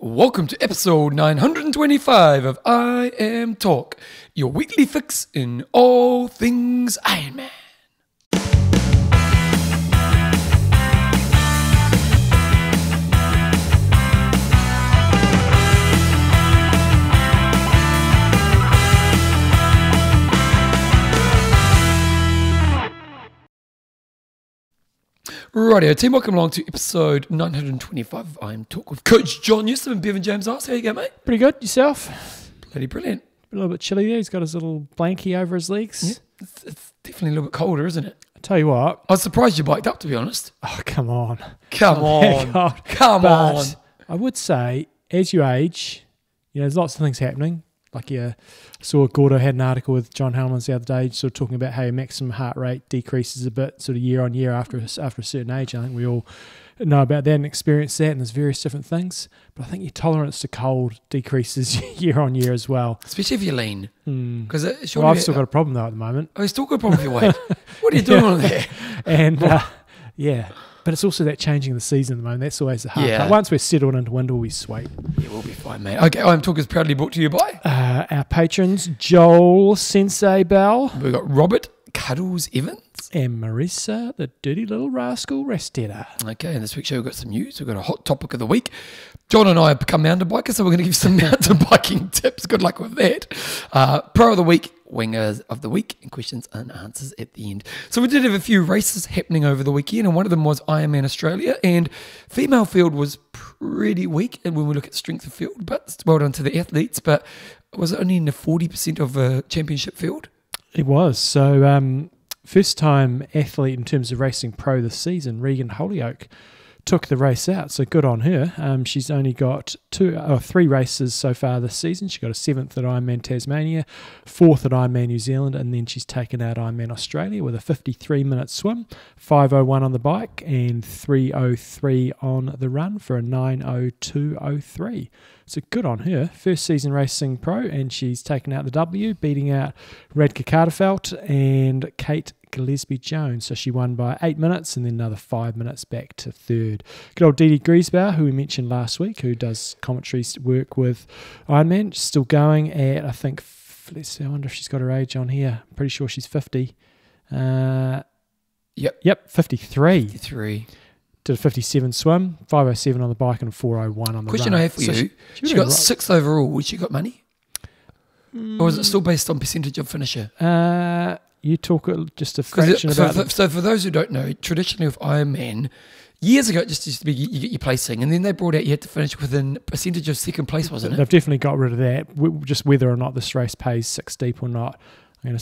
Welcome to episode 925 of IMTalk, your weekly fix in all things Iron Man. Rightio team, welcome along to episode 925 of IMTalk with Coach John Newsom and Bevan James Arce. How you going, mate? Pretty good. Yourself? Bloody brilliant. A little bit chilly there. He's got his little blankie over his legs. Yeah, it's definitely a little bit colder, isn't it? I tell you what. I was surprised you biked up, to be honest. Oh, come on. Come on. Come on. I would say, as you age, there's lots of things happening. Like, I saw Gordo had an article with John Hellman's the other day, sort of talking about how your maximum heart rate decreases a bit, sort of year on year after a certain age. I think we all know about that and experience that, and there's various different things. But I think your tolerance to cold decreases year on year as well. Especially if you're lean. Because I've still got a problem though at the moment. Oh, you still got a problem with your weight? What are you doing on there? And but it's also that changing the season at the moment. That's always the hard part. Once we're settled into winter, we'll be sweet. Yeah, we'll be fine, mate. Okay, IMTalk is proudly brought to you by our patrons, Joel Sensei Bell. We've got Robert Cuddles Evans. And Marissa, the dirty little rascal Restetta. Okay, and this week's show we've got some news. We've got a hot topic of the week. John and I have become mountain bikers, so we're going to give some mountain biking tips. Good luck with that. Pro of the week, wingers of the week, and questions and answers at the end. So we did have a few races happening over the weekend, and one of them was Ironman Australia, and female field was pretty weak and when we look at strength of field, but well done to the athletes. But was it only in the 40% of a championship field? It was. So first time athlete in terms of racing pro this season, Regan Holyoke, took the race out, so good on her. She's only got three races so far this season. She got a 7th at Ironman Tasmania, 4th at Ironman New Zealand, and then she's taken out Ironman Australia with a 53-minute swim, 5:01 on the bike, and 3:03 on the run for a 9:02:03. So good on her. First season racing pro, and she's taken out the W, beating out Radka Carterfelt and Kate Gillespie-Jones. So she won by 8 minutes and then another 5 minutes back to third. Good old Dee Griesbauer, who we mentioned last week, who does commentary work with Ironman, still going at, I think, let's see, I wonder if she's got her age on here. I'm pretty sure she's 50. Yep, 53. 53. Did a 57 swim, 5:07 on the bike, and a 4:01 on the Question run. I have for you. She got 6th overall. Has she got money? Or is it still based on percentage of finisher? You talk just a fraction about So for those who don't know, traditionally with Ironman, years ago it just used to be you get your placing, and then they brought out you had to finish within a percentage of second place, wasn't it? They've definitely got rid of that, just whether or not this race pays 6 deep or not.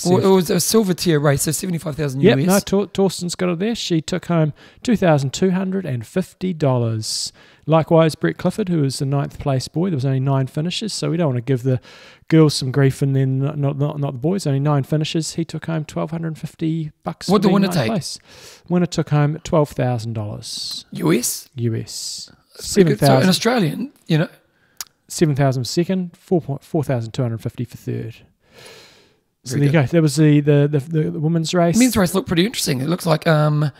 Well, it was a silver tier race, so 75,000 US. Yep, no, Torsten's got it there. She took home $2,250. Likewise, Brett Clifford, who was the 9th place boy. There was only 9 finishes, so we don't want to give the girls some grief and then not the boys. Only 9 finishes. He took home $1,250. What did the winner take? Place. Winner took home $12,000. US? US. 7,000. So in Australian, 7,000 for second, 4,250 for third. So there you go. That was the women's race. The men's race looked pretty interesting. It looks like Mike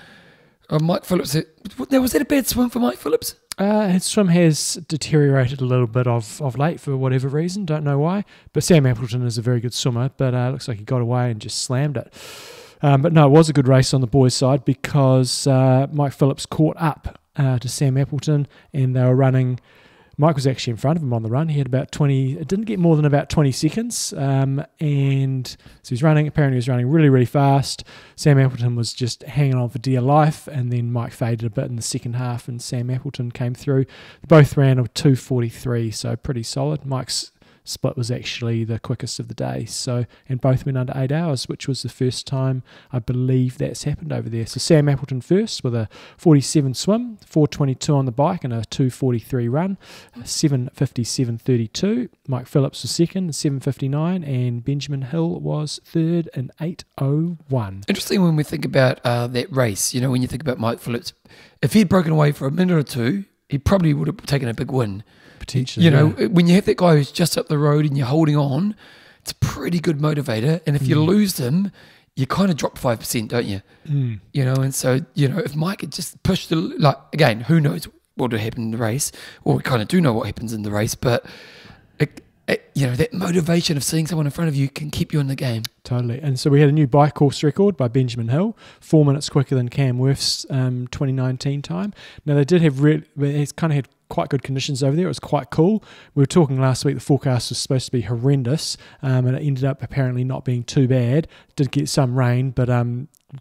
Phillips. Was that a bad swim for Mike Phillips? His swim has deteriorated a little bit of late for whatever reason. Don't know why. But Sam Appleton is a very good swimmer. But it looks like he got away and just slammed it. But no, it was a good race on the boys' side because Mike Phillips caught up to Sam Appleton, and they were running. Mike was actually in front of him on the run. He had about 20, it didn't get more than about 20 seconds. And so he was running really, really fast. Sam Appleton was just hanging on for dear life. And then Mike faded a bit in the second half and Sam Appleton came through. Both ran a 2:43, so pretty solid. Mike's split was actually the quickest of the day. So, and both went under 8 hours, which was the first time I believe that's happened over there. So Sam Appleton first with a 47 swim, 4:22 on the bike and a 2:43 run, 7:57.32. Mike Phillips was second, 7:59, and Benjamin Hill was third in 8:01. Interesting when we think about that race, when you think about Mike Phillips, if he'd broken away for a minute or two, he probably would have taken a big win. Potentially, when you have that guy who's just up the road and you're holding on, it's a pretty good motivator. And if you lose them, you kind of drop 5%, don't you? And so, if Mike had just pushed again, who knows? what will happen in the race, or we kind of do know what happens in the race, but that motivation of seeing someone in front of you can keep you in the game. Totally. And so we had a new bike course record by Benjamin Hill, 4 minutes quicker than Cam Worth's 2019 time. Now they did have he's kind of had quite good conditions over there. It was quite cool. We were talking last week, the forecast was supposed to be horrendous, and it ended up apparently not being too bad. Did get some rain, but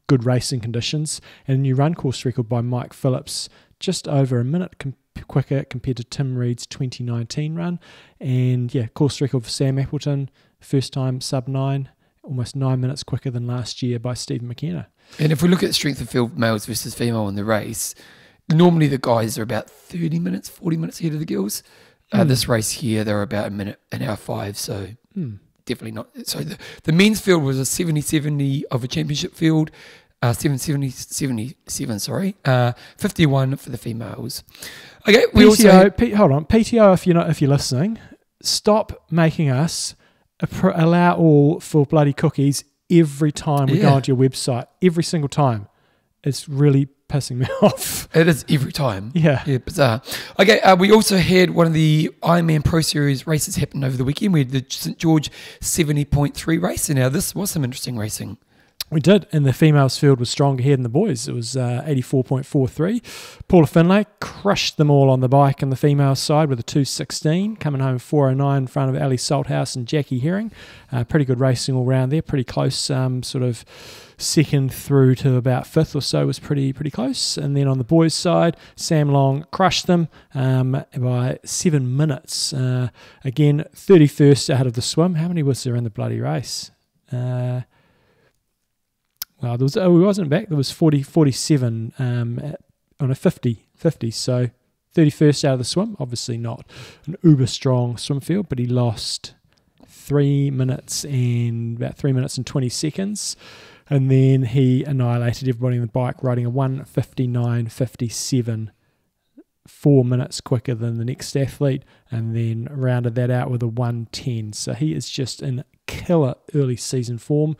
good racing conditions. And a new run course record by Mike Phillips, just over a minute quicker compared to Tim Reed's 2019 run. And course record for Sam Appleton, first time sub 9, almost 9 minutes quicker than last year by Stephen McKenna. And if we look at strength of field males versus female in the race, normally the guys are about 30 minutes, 40 minutes ahead of the girls. This race here, they're about an hour 5, so definitely not. So the men's field was a 70-70 of a championship field, 77, sorry, 51 for the females. Okay, we PTO, if you're listening, stop making us allow all for bloody cookies every time we go onto your website. Every single time. It's really pissing me off. It is every time. Yeah. Yeah, bizarre. Okay, we also had one of the Ironman Pro Series races happen over the weekend. We had the St. George 70.3 race, and now this was some interesting racing. We did, and the females field was stronger here than the boys. It was 84.43. Paula Finlay crushed them all on the bike on the females side with a 2:16, coming home 4:09 in front of Ali Salthouse and Jackie Herring. Pretty good racing all round there, pretty close, sort of second through to about fifth or so was pretty close. And then on the boys' side, Sam Long crushed them by 7 minutes. Again, 31st out of the swim. How many was there in the bloody race? Well, we wasn't back. There was 47 on a 50. So 31st out of the swim. Obviously not an uber strong swim field, but he lost 3 minutes and about 3 minutes and 20 seconds. And then he annihilated everybody on the bike, riding a 1:59.57, 4 minutes quicker than the next athlete, and then rounded that out with a 1:10. So he is just in killer early season form.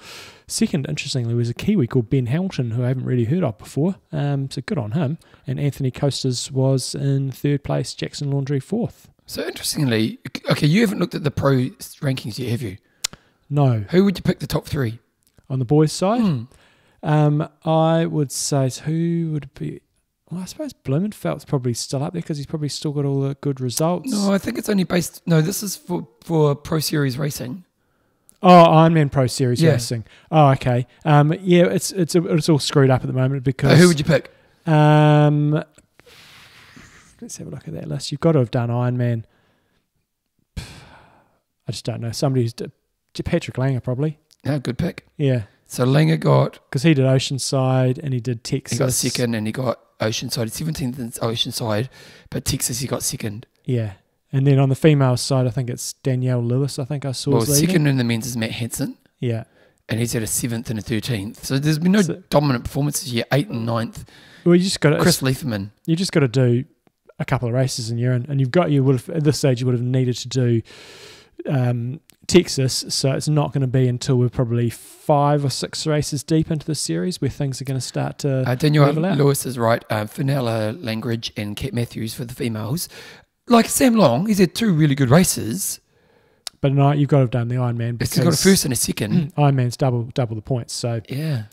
Second, interestingly, was a Kiwi called Ben Hamilton, who I haven't really heard of before. So good on him. And Anthony Costas was in third place, Jackson Laundry fourth. So interestingly, okay, you haven't looked at the pro rankings yet, have you? No. Who would you pick the top 3? On the boys' side? I would say, who would it be? Well, I suppose Blumenfeld's probably still up there because he's probably still got all the good results. No, I think it's only based... No, this is for Pro Series racing. Oh, Ironman Pro Series racing. Oh, okay. It's all screwed up at the moment because... who would you pick? Let's have a look at that list. You've got to have done Ironman. I just don't know. Somebody who's... Patrick Langer, probably. Yeah, good pick. Yeah. So Langer got... Because he did Oceanside and he did Texas. He got second and he got Oceanside. 17th in Oceanside, but Texas he got second. Yeah. And then on the female side, I think it's Danielle Lewis, I think I saw. Well, second in the men's is Matt Hansen. Yeah. And he's at a 7th and a 13th. So there's been no dominant performances here. 8th and 9th. Well, you just got to... Chris Leitherman. You just got to do a couple of races and you're in. And at this stage, you would have needed to do Texas. So it's not going to be until we're probably 5 or 6 races deep into the series where things are going to start to Danielle level out. Lewis is right. Fenella Langridge and Kat Matthews for the females. Like Sam Long, he's had 2 really good races. But no, you've got to have done the Ironman because he's got a first and a second. Ironman's double the points. So yeah.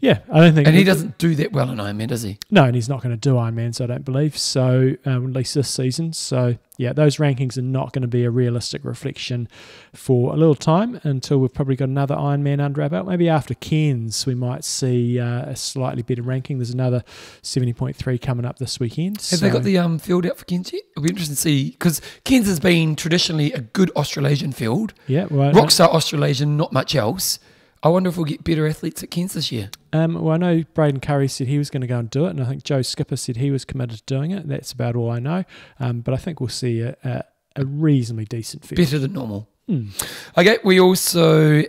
Yeah, I don't think... And he doesn't do that well in Ironman, does he? No, and he's not going to do Ironmans, I don't believe, so at least this season. So, yeah, those rankings are not going to be a realistic reflection for a little time until we've probably got another Ironman under our belt. Maybe after Cairns, we might see a slightly better ranking. There's another 70.3 coming up this weekend. Have they got the field out for Cairns yet? It'll be interesting to see, because Cairns has been traditionally a good Australasian field. Yeah, well, Rockstar Australasian, not much else. I wonder if we'll get better athletes at Cairns this year. Well, I know Braden Curry said he was going to go and do it, and I think Joe Skipper said he was committed to doing it. That's about all I know. But I think we'll see a reasonably decent field. Better than normal. Okay, we also...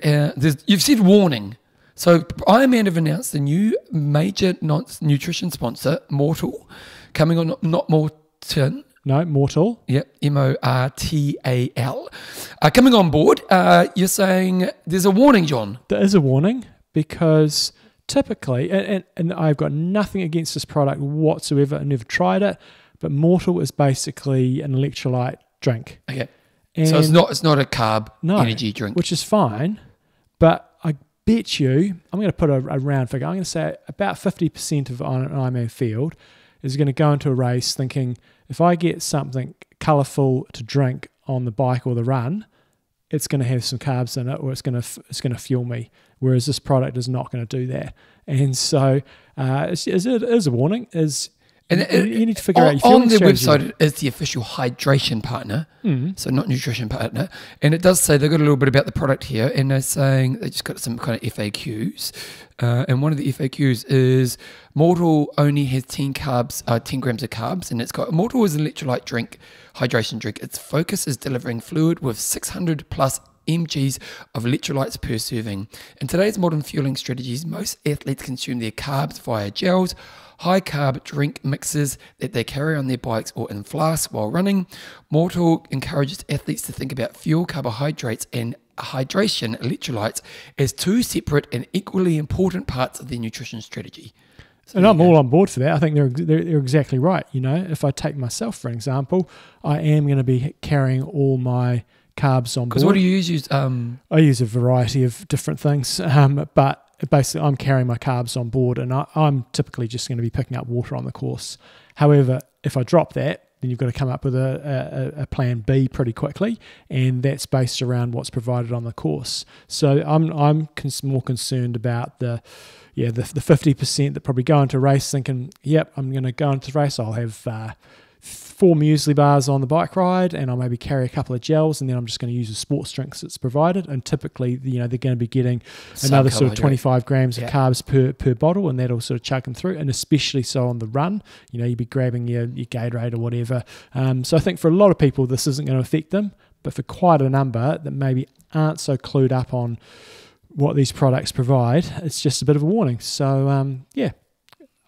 you've said warning. So Ironman have announced a new major nutrition sponsor, Mortal, coming on, not Morton. No, Mortal. Yep, Mortal. Coming on board, you're saying there's a warning, John. There is a warning because typically, and I've got nothing against this product whatsoever. I've never tried it, but Mortal is basically an electrolyte drink. Okay. And So it's not a carb energy drink. which is fine, but I bet you, I'm going to put a round figure. I'm going to say about 50% of an Ironman field is going to go into a race thinking, if I get something colourful to drink on the bike or the run, it's going to have some carbs in it, or it's going to fuel me. Whereas this product is not going to do that. And so it is a warning. You need to figure out your fueling on their strategy. website. It is the official hydration partner, so not nutrition partner. And it does say they've got a little bit about the product here, and they're saying they just got some kind of FAQs. And one of the FAQs is Mortal only has 10 grams of carbs, and it's got Mortal is an electrolyte hydration drink. Its focus is delivering fluid with 600 plus mgs of electrolytes per serving. In today's modern fueling strategies, most athletes consume their carbs via gels, high-carb drink mixes that they carry on their bikes or in flasks while running. Mortal encourages athletes to think about fuel, carbohydrates, and hydration, electrolytes, as two separate and equally important parts of their nutrition strategy. So And I'm all on board for that. I think they're exactly right. You know, if I take myself, for example, I am going to be carrying all my carbs on board. Because what do you use? I use a variety of different things, but basically I'm carrying my carbs on board, and I'm typically just going to be picking up water on the course. However, if I drop that, then you've got to come up with a plan B pretty quickly, and that's based around what's provided on the course. So I'm more concerned about the 50% that probably go into a race thinking, yep, I'm going to go into the race, I'll have 4 muesli bars on the bike ride, and I'll maybe carry a couple of gels, and then I'm just going to use the sports drinks that's provided. And typically, they're going to be getting another sort of 25 grams of carbs per bottle, and that'll sort of chug them through. And especially so on the run, you'd be grabbing your Gatorade or whatever. So I think for a lot of people, this isn't going to affect them, but for quite a number that maybe aren't so clued up on what these products provide, it's just a bit of a warning. So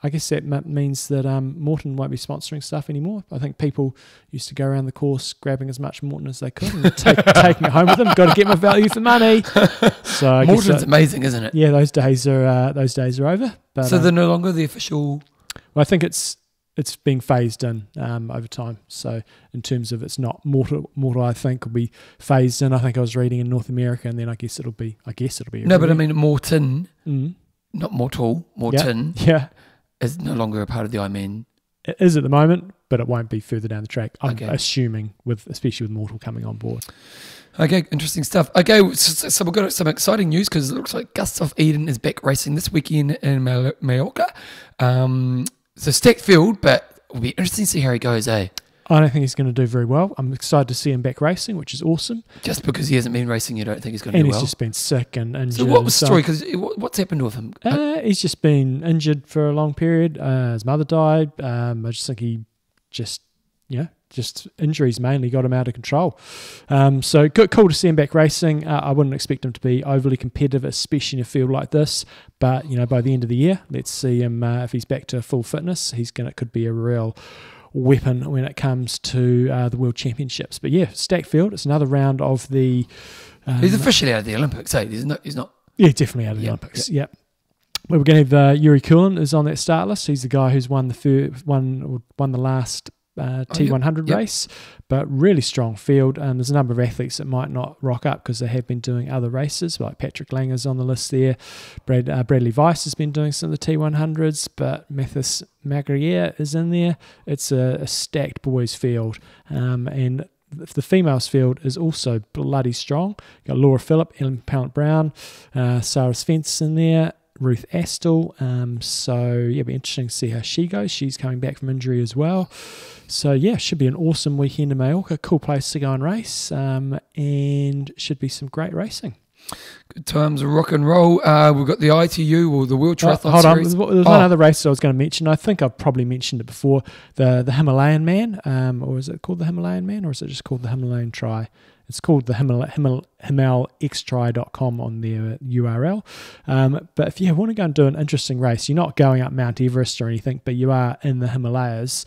I guess that means that Morton won't be sponsoring stuff anymore. I think people used to go around the course grabbing as much Morton as they could and taking it home with them. Got to get my value for money. So Morton's amazing, isn't it? Yeah, those days are over. But, so they're no longer the official. Well, I think it's being phased in over time. So in terms of it's not Mortal, I think will be phased in. I think I was reading in North America, and then I guess it'll be. No, but I mean Morton, not Mortal. Morton. Yeah. Is no longer a part of the Ironman. It is at the moment, but it won't be further down the track. I'm Okay. assuming, especially with Mortal coming on board. Okay, interesting stuff. Okay, so we've got some exciting news because it looks like Gustav Eden is back racing this weekend in Mallorca. So stacked field, but it'll be interesting to see how he goes, eh? I don't think he's going to do very well. I'm excited to see him back racing, which is awesome. Just because he hasn't been racing, you don't think he's going to And do he's well? just been sick and injured. So what was the story? Because what's happened with him? He's just been injured for a long period. His mother died. I just think he just injuries mainly got him out of control. So cool to see him back racing. I wouldn't expect him to be overly competitive, especially in a field like this. But by the end of the year, let's see him if he's back to full fitness. Could be a real weapon when it comes to the World Championships. But yeah, stacked field. It's another round of the. He's officially out of the Olympics. He's not. Yeah, definitely out of the Olympics. Yep. Well, we're going to have Yuri Kulin is on that start list. He's the guy who's won the last T100 race, but really strong field. There's a number of athletes that might not rock up because they have been doing other races, like Patrick Langer's on the list there. Bradley Weiss has been doing some of the T100s, but Mathis Magriere is in there. It's a stacked boys field, and the females field is also bloody strong. You've got Laura Phillip, Ellen Pallant-Brown, Sarah Svensson in there, Ruth Astle. It'll be interesting to see how she goes. She's coming back from injury as well. So yeah, should be an awesome weekend in Mallorca. Cool place to go and race, and should be some great racing. Good times of rock and roll. We've got the ITU or the World Triathlon hold Series. on, there's one other race I was going to mention. I think I've probably mentioned it before. The Himalayan Man, or is it called the Himalayan Man, or is it just called the Himalayan Tri? It's called the himalxtri.com on their URL. But if you want to go and do an interesting race, you're not going up Mount Everest or anything, but you are in the Himalayas,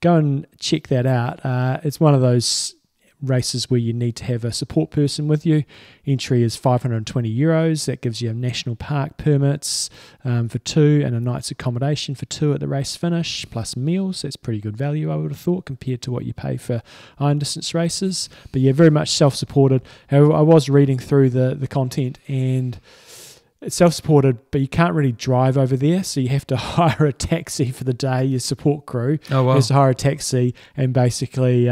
go and check that out. It's one of those races where you need to have a support person with you. Entry is €520. That gives you national park permits for 2 and a night's accommodation for 2 at the race finish, plus meals. That's pretty good value, I would have thought, compared to what you pay for iron distance races. But yeah, very much self-supported. However, I was reading through the content, and it's self-supported, but you can't really drive over there, so you have to hire a taxi for the day. Your support crew has to hire a taxi and basically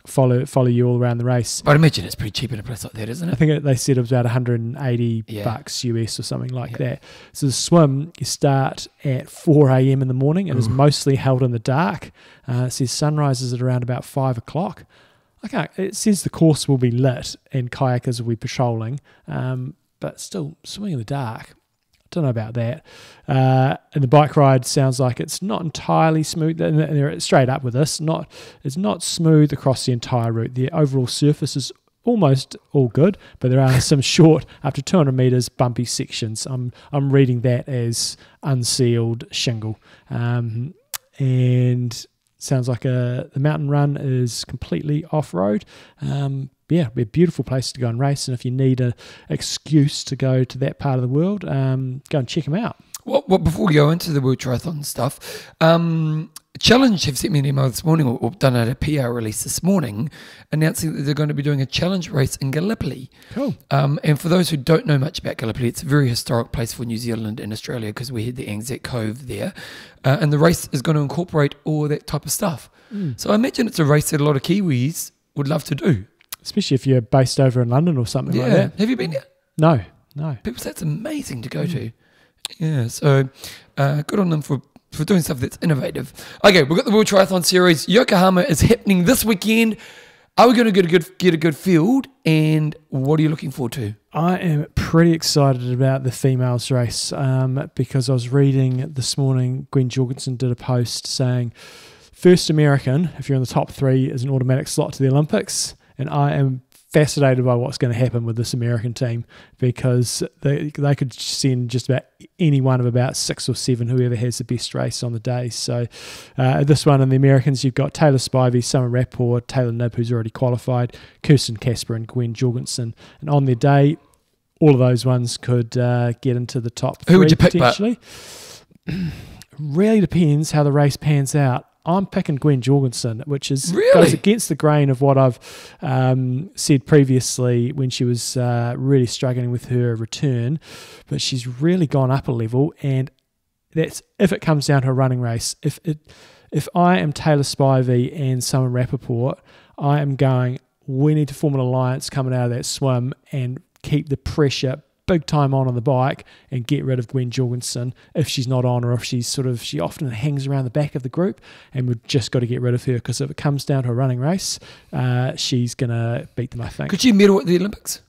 follow you all around the race. But I imagine it's pretty cheap in a place like that, isn't it? I think they said it was about $180 US or something like that. So the swim, you start at 4 a.m. in the morning and is mostly held in the dark. It says sunrise is at around about 5 o'clock. It says the course will be lit and kayakers will be patrolling, but still swimming in the dark. Don't know about that. And the bike ride sounds like it's not entirely smooth. And they're straight up with this. It's not smooth across the entire route. The overall surface is almost all good, but there are some short, up to 200 meters, bumpy sections. I'm reading that as unsealed shingle, and sounds like the mountain run is completely off road. Yeah, it'd be a beautiful place to go and race, and if you need an excuse to go to that part of the world, go and check them out. Well, before we go into the World Triathlon stuff, Challenge have sent me an email this morning, or done a PR release this morning, announcing that they're going to be doing a challenge race in Gallipoli. Cool. And for those who don't know much about Gallipoli, it's a very historic place for New Zealand and Australia because we had the Anzac Cove there. And the race is going to incorporate all that type of stuff. So I imagine it's a race that a lot of Kiwis would love to do. Especially if you're based over in London or something like that. Have you been there? No. People say it's amazing to go to. Yeah, so good on them for doing stuff that's innovative. Okay, we've got the World Triathlon Series. Yokohama is happening this weekend. Are we going to get a good field? And what are you looking forward to? I am pretty excited about the females race because I was reading this morning, Gwen Jorgensen did a post saying, first American, if you're in the top 3, is an automatic slot to the Olympics. And I am fascinated by what's going to happen with this American team because they could send just about any one of about 6 or 7, whoever has the best race on the day. So this one in the Americans, you've got Taylor Spivey, Summer Rapport, Taylor Knibb, who's already qualified, Kirsten Casper and Gwen Jorgensen. And on their day, all of those ones could get into the top 3 Who would you pick, potentially. Really depends how the race pans out. I'm picking Gwen Jorgensen, which is goes against the grain of what I've said previously when she was really struggling with her return. But she's really gone up a level, and that's if it comes down to a running race. If I am Taylor Spivey and Summer Rappaport, I am going, we need to form an alliance coming out of that swim and keep the pressure big time on the bike and get rid of Gwen Jorgensen if she's not on, or if she often hangs around the back of the group, and we've just got to get rid of her because if it comes down to a running race, she's going to beat them, I think. Could she medal at the Olympics?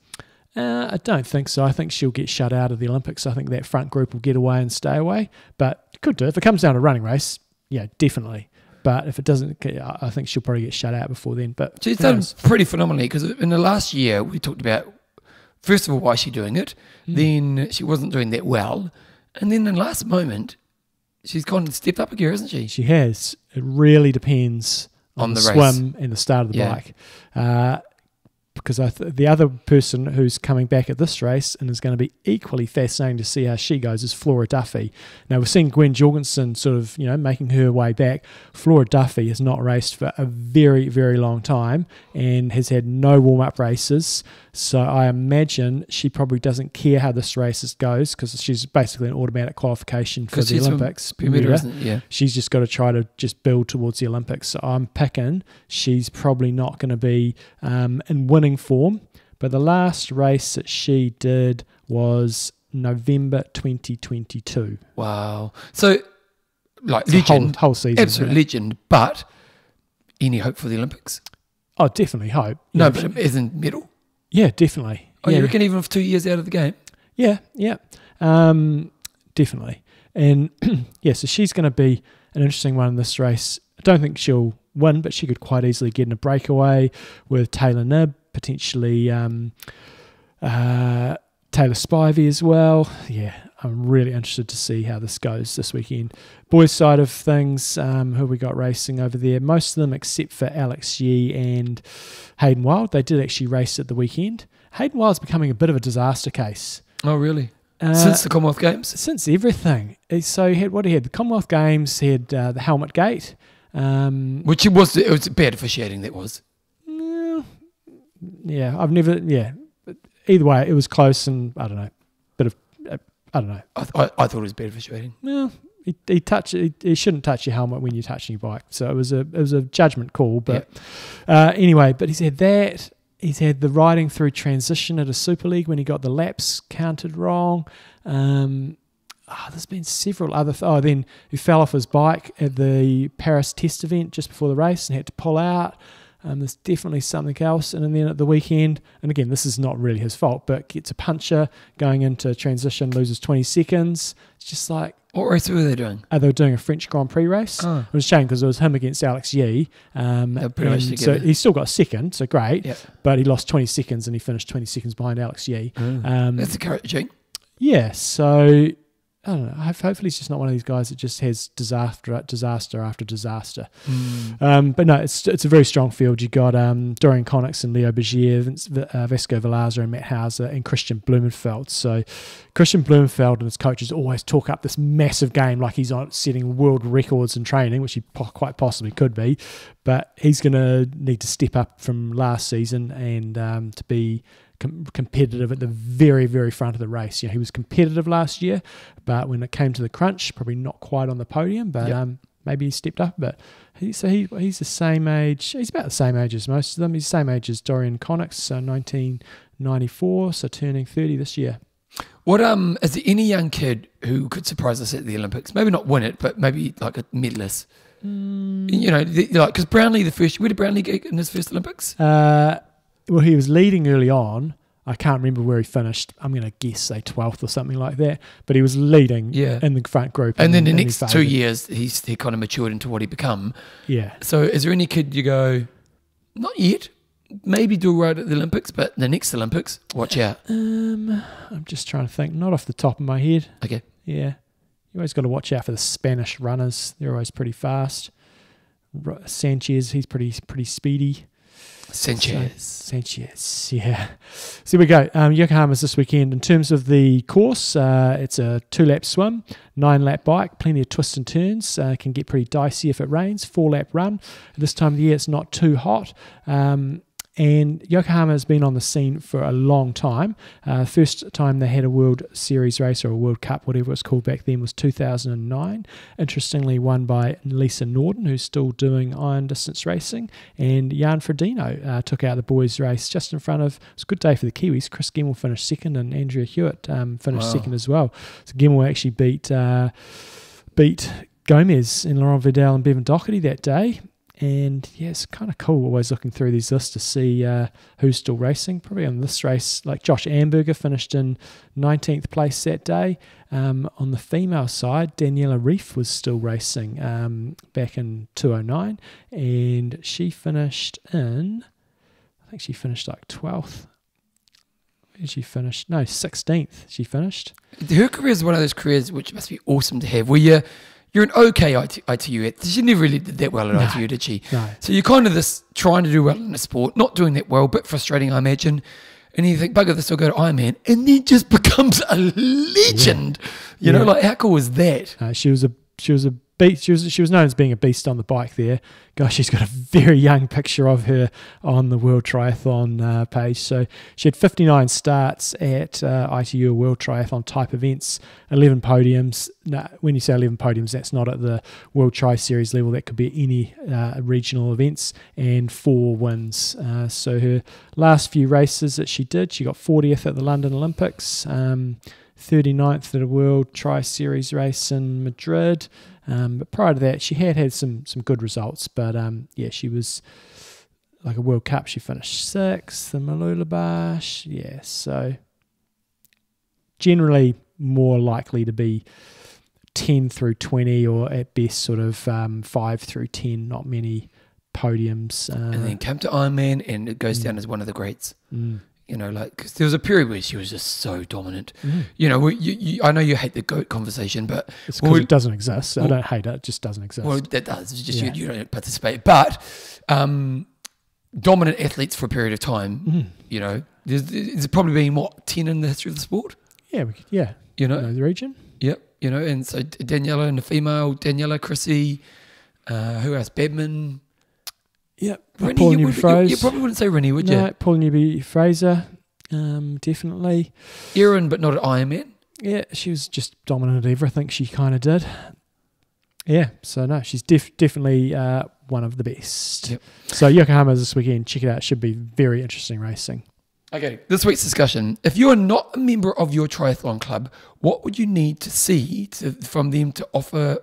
I don't think so. I think she'll get shut out of the Olympics. I think that front group will get away and stay away, but could do. If it comes down to a running race, yeah, definitely. But if it doesn't, I think she'll probably get shut out before then. But she's done pretty phenomenally because in the last year we talked about, first of all, why is she doing it? Then she wasn't doing that well. And then in the last moment, she's gone and stepped up a gear, hasn't she? She has. It really depends on the swim and the start of the bike. Because the other person who's coming back at this race and is going to be equally fascinating to see how she goes is Flora Duffy. Now, we've seen Gwen Jorgensen sort of, making her way back. Flora Duffy has not raced for a very, very long time and has had no warm-up races. So I imagine she probably doesn't care how this race goes because she's basically an automatic qualification for the Olympics. She's just got to try to just build towards the Olympics. So I'm picking she's probably not going to be in winning form. But the last race that she did was November 2022. Wow. So, legend. Whole season. Absolute legend. But any hope for the Olympics? Oh, definitely hope. No, but it isn't medal? Yeah, definitely. Oh, you reckon even for 2 years out of the game? Yeah. Definitely. And so she's going to be an interesting one in this race. I don't think she'll win, but she could quite easily get in a breakaway with Taylor Knibb, potentially Taylor Spivey as well. Yeah, I'm really interested to see how this goes this weekend. Boys' side of things, who we got racing over there? Most of them, except for Alex Yee and Hayden Wild, they did actually race at the weekend. Hayden Wild's becoming a bit of a disaster case. Oh, really? Since the Commonwealth Games? Since everything. So he had the Commonwealth Games, he had the Helmet Gate. Which it was bad officiating, that was. Yeah, either way, it was close, and I don't know. I don't know. I thought it was bad officiating. Well, he shouldn't touch your helmet when you're touching your bike. So it was a judgment call. But anyway, but he's had that. He's had the riding through transition at a Super League when he got the laps counted wrong. There's been several other... then he fell off his bike at the Paris test event just before the race and had to pull out. There's definitely something else. And then at the weekend, and again, this is not really his fault, but gets a puncher going into transition, loses 20 seconds. It's just like... What race were they doing? They were doing a French Grand Prix race. Oh. It was a shame because it was him against Alex Yee. Pretty much together. So he still got second, so great. Yep. But he lost 20 seconds and he finished 20 seconds behind Alex Yee. That's encouraging. Yeah, so... I don't know. Hopefully he's just not one of these guys that just has disaster after disaster. But no, it's a very strong field. You got Dorian Connix and Leo Bergier, Vasco Velarza and Matt Hauser, and Christian Blumenfeld. So Christian Blumenfeld and his coaches always talk up this massive game like he's on setting world records in training, which he quite possibly could be. But he's going to need to step up from last season and to be competitive at the very, very front of the race. He was competitive last year, but when it came to the crunch, probably not quite on the podium, but maybe he stepped up a bit. He's the same age. He's about the same age as most of them. He's the same age as Dorian Connix, so 1994, so turning 30 this year. What is there any young kid who could surprise us at the Olympics? Maybe not win it, but maybe like a medalist. Because Brownlee where did Brownlee get in his first Olympics? Well, he was leading early on. I can't remember where he finished. I'm going to guess, say, 12th or something like that. But he was leading in the front group. And then the next 2 years, he kind of matured into what he become. Yeah. So is there any kid you go, not yet, maybe do right at the Olympics, but the next Olympics, watch out? I'm just trying to think. Not off the top of my head. Okay. Yeah. You always got to watch out for the Spanish runners. They're always pretty fast. Sanchez, he's pretty speedy. Sanchez, yeah. So here we go. Yokohama's this weekend. In terms of the course, it's a 2-lap swim, 9-lap bike, plenty of twists and turns. Can get pretty dicey if it rains. 4-lap run. At this time of the year, it's not too hot. And Yokohama has been on the scene for a long time. First time they had a World Series race or a World Cup, whatever it was called back then, was 2009. Interestingly, won by Lisa Norden, who's still doing iron distance racing. And Jan Frodeno took out the boys' race just in front of... It was a good day for the Kiwis. Chris Gemmell finished second and Andrea Hewitt finished second as well. So Gemmell actually beat Gomez and Laurent Vidal and Bevan Doherty that day. And yeah, it's kind of cool always looking through these lists to see who's still racing. Probably on this race, like Josh Amberger finished in 19th place that day. On the female side, Daniela Reif was still racing back in 2009. And she finished in, I think she finished like 12th. Where she finished? No, 16th she finished. Her career is one of those careers which must be awesome to have, where you're an okay ITU. She never really did that well at ITU, did she? No. So you're kind of this trying to do well in a sport, not doing that well, bit frustrating, I imagine. And you think, bugger this, I'll go to Ironman, and then just becomes a legend. You know, like how cool is that? She was a beast. She was known as being a beast on the bike there. Gosh, she's got a very young picture of her on the World Triathlon page. So she had 59 starts at ITU World Triathlon type events, 11 podiums. Now, when you say 11 podiums, that's not at the World Tri Series level. That could be any regional events, and 4 wins. So her last few races that she did, she got 40th at the London Olympics, 39th at a World Tri Series race in Madrid. But prior to that, she had some good results. But she was like a World Cup. She finished 6th in Mooloolaba. Yeah, so generally more likely to be 10 through 20, or at best sort of 5 through 10. Not many podiums. And then come to Ironman, and it goes down as one of the greats. You know, like, 'cause there was a period where she was just so dominant. You know, I know you hate the GOAT conversation, but It's because it doesn't exist. I don't hate it. It just doesn't exist. Well, that does. It's just you don't participate. But dominant athletes for a period of time, you know, there's probably been, 10 in the history of the sport? Yeah. You know? The region? Yep. You know, and so Daniela and the female, Daniela, Chrissy, who else? Badman. Yep. Rennie, Paul you Newby-Fraser. probably wouldn't say Rennie, would you? No, Paul Newby-Fraser, definitely. Erin, but not at Ironman. Yeah, she was just dominant at everything she kind of did. Yeah, so no, she's definitely one of the best. Yep. So Yokohama this weekend, check it out. Should be very interesting racing. Okay, this week's discussion. If you are not a member of your triathlon club, what would you need to see for them to offer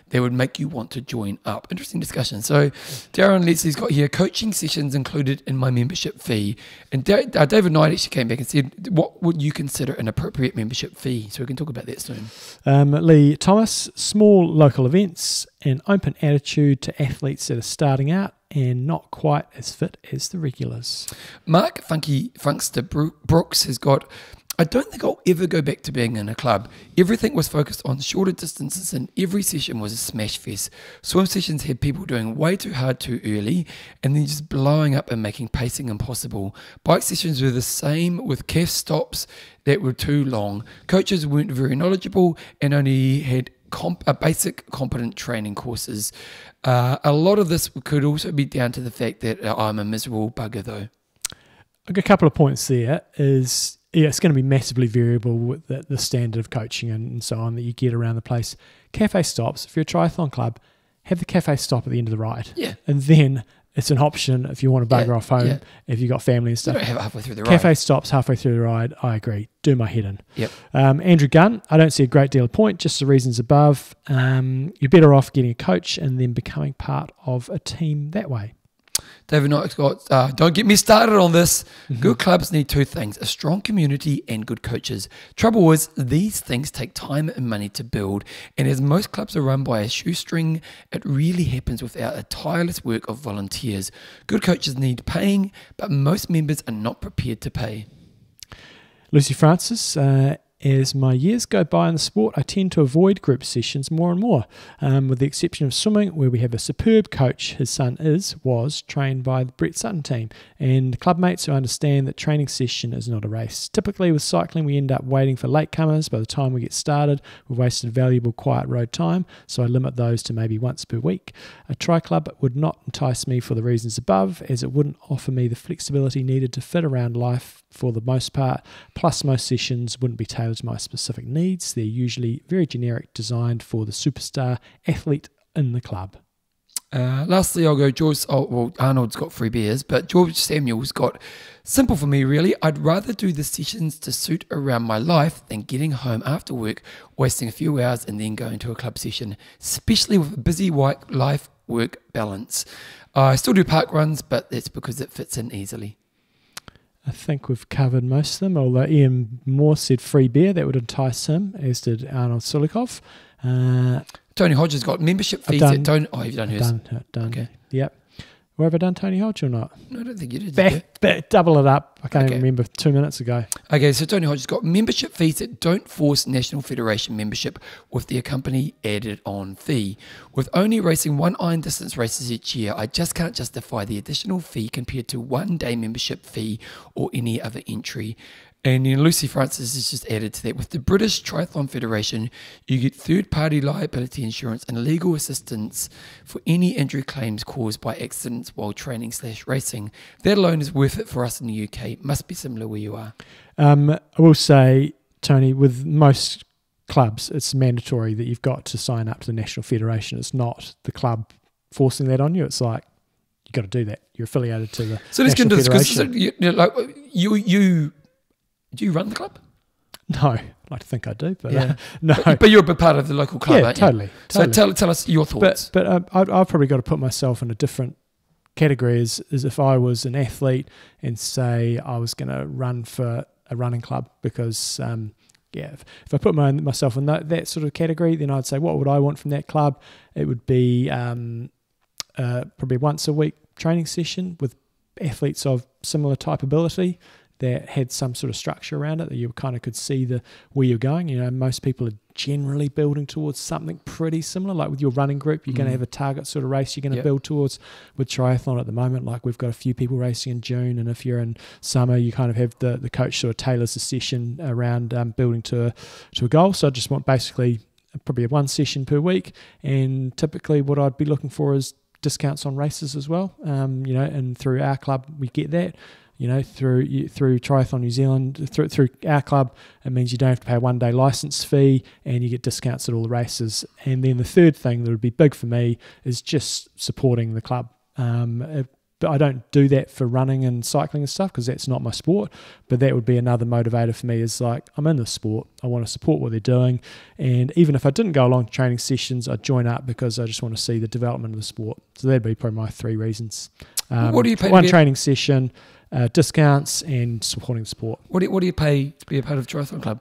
that would make you want to join up? Interesting discussion. So Darren Leslie's got here, coaching sessions included in my membership fee. And David Knight actually came back and said, what would you consider an appropriate membership fee? So we can talk about that soon. Lee Thomas, small local events, an open attitude to athletes that are starting out and not quite as fit as the regulars. Mark Funkster Brooks has got, I don't think I'll ever go back to being in a club. Everything was focused on shorter distances and every session was a smash fest. Swim sessions had people doing way too hard too early and then just blowing up and making pacing impossible. Bike sessions were the same with calf stops that were too long. Coaches weren't very knowledgeable and only had basic competent training courses. A lot of this could also be down to the fact that I'm a miserable bugger though. A couple of points there is... Yeah, it's going to be massively variable with the standard of coaching and so on that you get around the place. Cafe stops, if you're a triathlon club, have the cafe stop at the end of the ride. Yeah. And then it's an option if you want to bugger off home, if you've got family and stuff. You don't have it halfway through the ride. Cafe stops halfway through the ride, I agree. Do my head in. Yep. Andrew Gunn, I don't see a great deal of point, just the reasons above. You're better off getting a coach and then becoming part of a team that way. David Knight's got, don't get me started on this. Good clubs need two things, a strong community and good coaches. Trouble is, these things take time and money to build, and as most clubs are run by a shoestring, it really happens without a tireless work of volunteers. Good coaches need paying, but most members are not prepared to pay. Lucy Francis, as my years go by in the sport, I tend to avoid group sessions more and more, with the exception of swimming, where we have a superb coach. His son was trained by the Brett Sutton team, and club mates who understand that training session is not a race. Typically with cycling, we end up waiting for latecomers. By the time we get started, we've wasted valuable quiet road time, so I limit those to maybe once per week. A tri-club would not entice me for the reasons above, as it wouldn't offer me the flexibility needed to fit around life for the most part, plus most sessions wouldn't be tailored to my specific needs. They're usually very generic, designed for the superstar athlete in the club. Lastly, I'll go George. Arnold's got 3 beers, but George Samuel's got, simple for me really. I'd rather do the sessions to suit around my life than getting home after work, wasting a few hours and then going to a club session, especially with a busy life-work balance. I still do park runs, but that's because it fits in easily. I think we've covered most of them, although Ian Moore said free beer, that would entice him, as did Arnold Sulikov. Tony Hodges got membership fees that don't... Oh, you've done hers. Done. Okay. Yep. Well, have I done Tony Hodge or not? No, I don't think you did. Double it up. I can't even remember 2 minutes ago. Okay, so Tony Hodges got membership fees that don't force National Federation membership with the accompany added on fee. With only racing 1 iron distance races each year, I just can't justify the additional fee compared to 1 day membership fee or any other entry. And then Lucy Francis has just added to that. With the British Triathlon Federation, you get third-party liability insurance and legal assistance for any injury claims caused by accidents while training/racing. That alone is worth it for us in the UK. Must be similar where you are. I will say, Tony, with most clubs, it's mandatory that you've got to sign up to the National Federation. It's not the club forcing that on you. It's like, you've got to do that. You're affiliated to the National Federation. Do you run the club? No, I'd like to think I do, but yeah. No. But you're a big part of the local club, aren't you? Totally. So tell us your thoughts. But I've probably got to put myself in a different category as if I was an athlete and say I was going to run for a running club because, if I put myself in that sort of category, then I'd say what would I want from that club? It would be probably once a week training session with athletes of similar type ability that had some sort of structure around it that you kind of could see where you're going. You know, most people are generally building towards something pretty similar. Like with your running group, you're going to have a target sort of race you're going to build towards. With triathlon at the moment, like we've got a few people racing in June, and if you're in summer, you kind of have the coach sort of tailors the session around building to a goal. So I just want basically probably one session per week, and typically what I'd be looking for is discounts on races as well. You know, and through our club we get that. You know, through Triathlon New Zealand, through our club, it means you don't have to pay a one-day license fee, and you get discounts at all the races. And then the third thing that would be big for me is just supporting the club. But I don't do that for running and cycling and stuff because that's not my sport. But that would be another motivator for me, is like, I'm in the sport, I want to support what they're doing. And even if I didn't go along to training sessions, I'd join up because I just want to see the development of the sport. So that'd be probably my three reasons. What do you pay? One training session, discounts, and supporting the sport. What do you pay to be a part of Triathlon Club?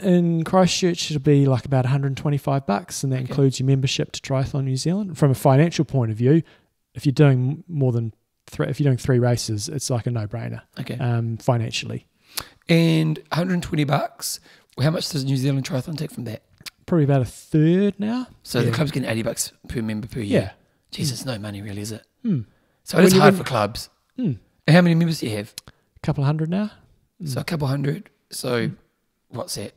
In Christchurch, it'll be like about $125, and that includes your membership to Triathlon New Zealand. From a financial point of view, if you're doing more than if you're doing 3 races, it's like a no-brainer. Okay. Financially. And $120. How much does New Zealand Triathlon take from that? Probably about a third now. So the club's getting $80 per member per year. Yeah. Jesus, no money really, is it? So When it's you hard win- for clubs. And how many members do you have? A couple of hundred now. So a couple hundred. So what's that?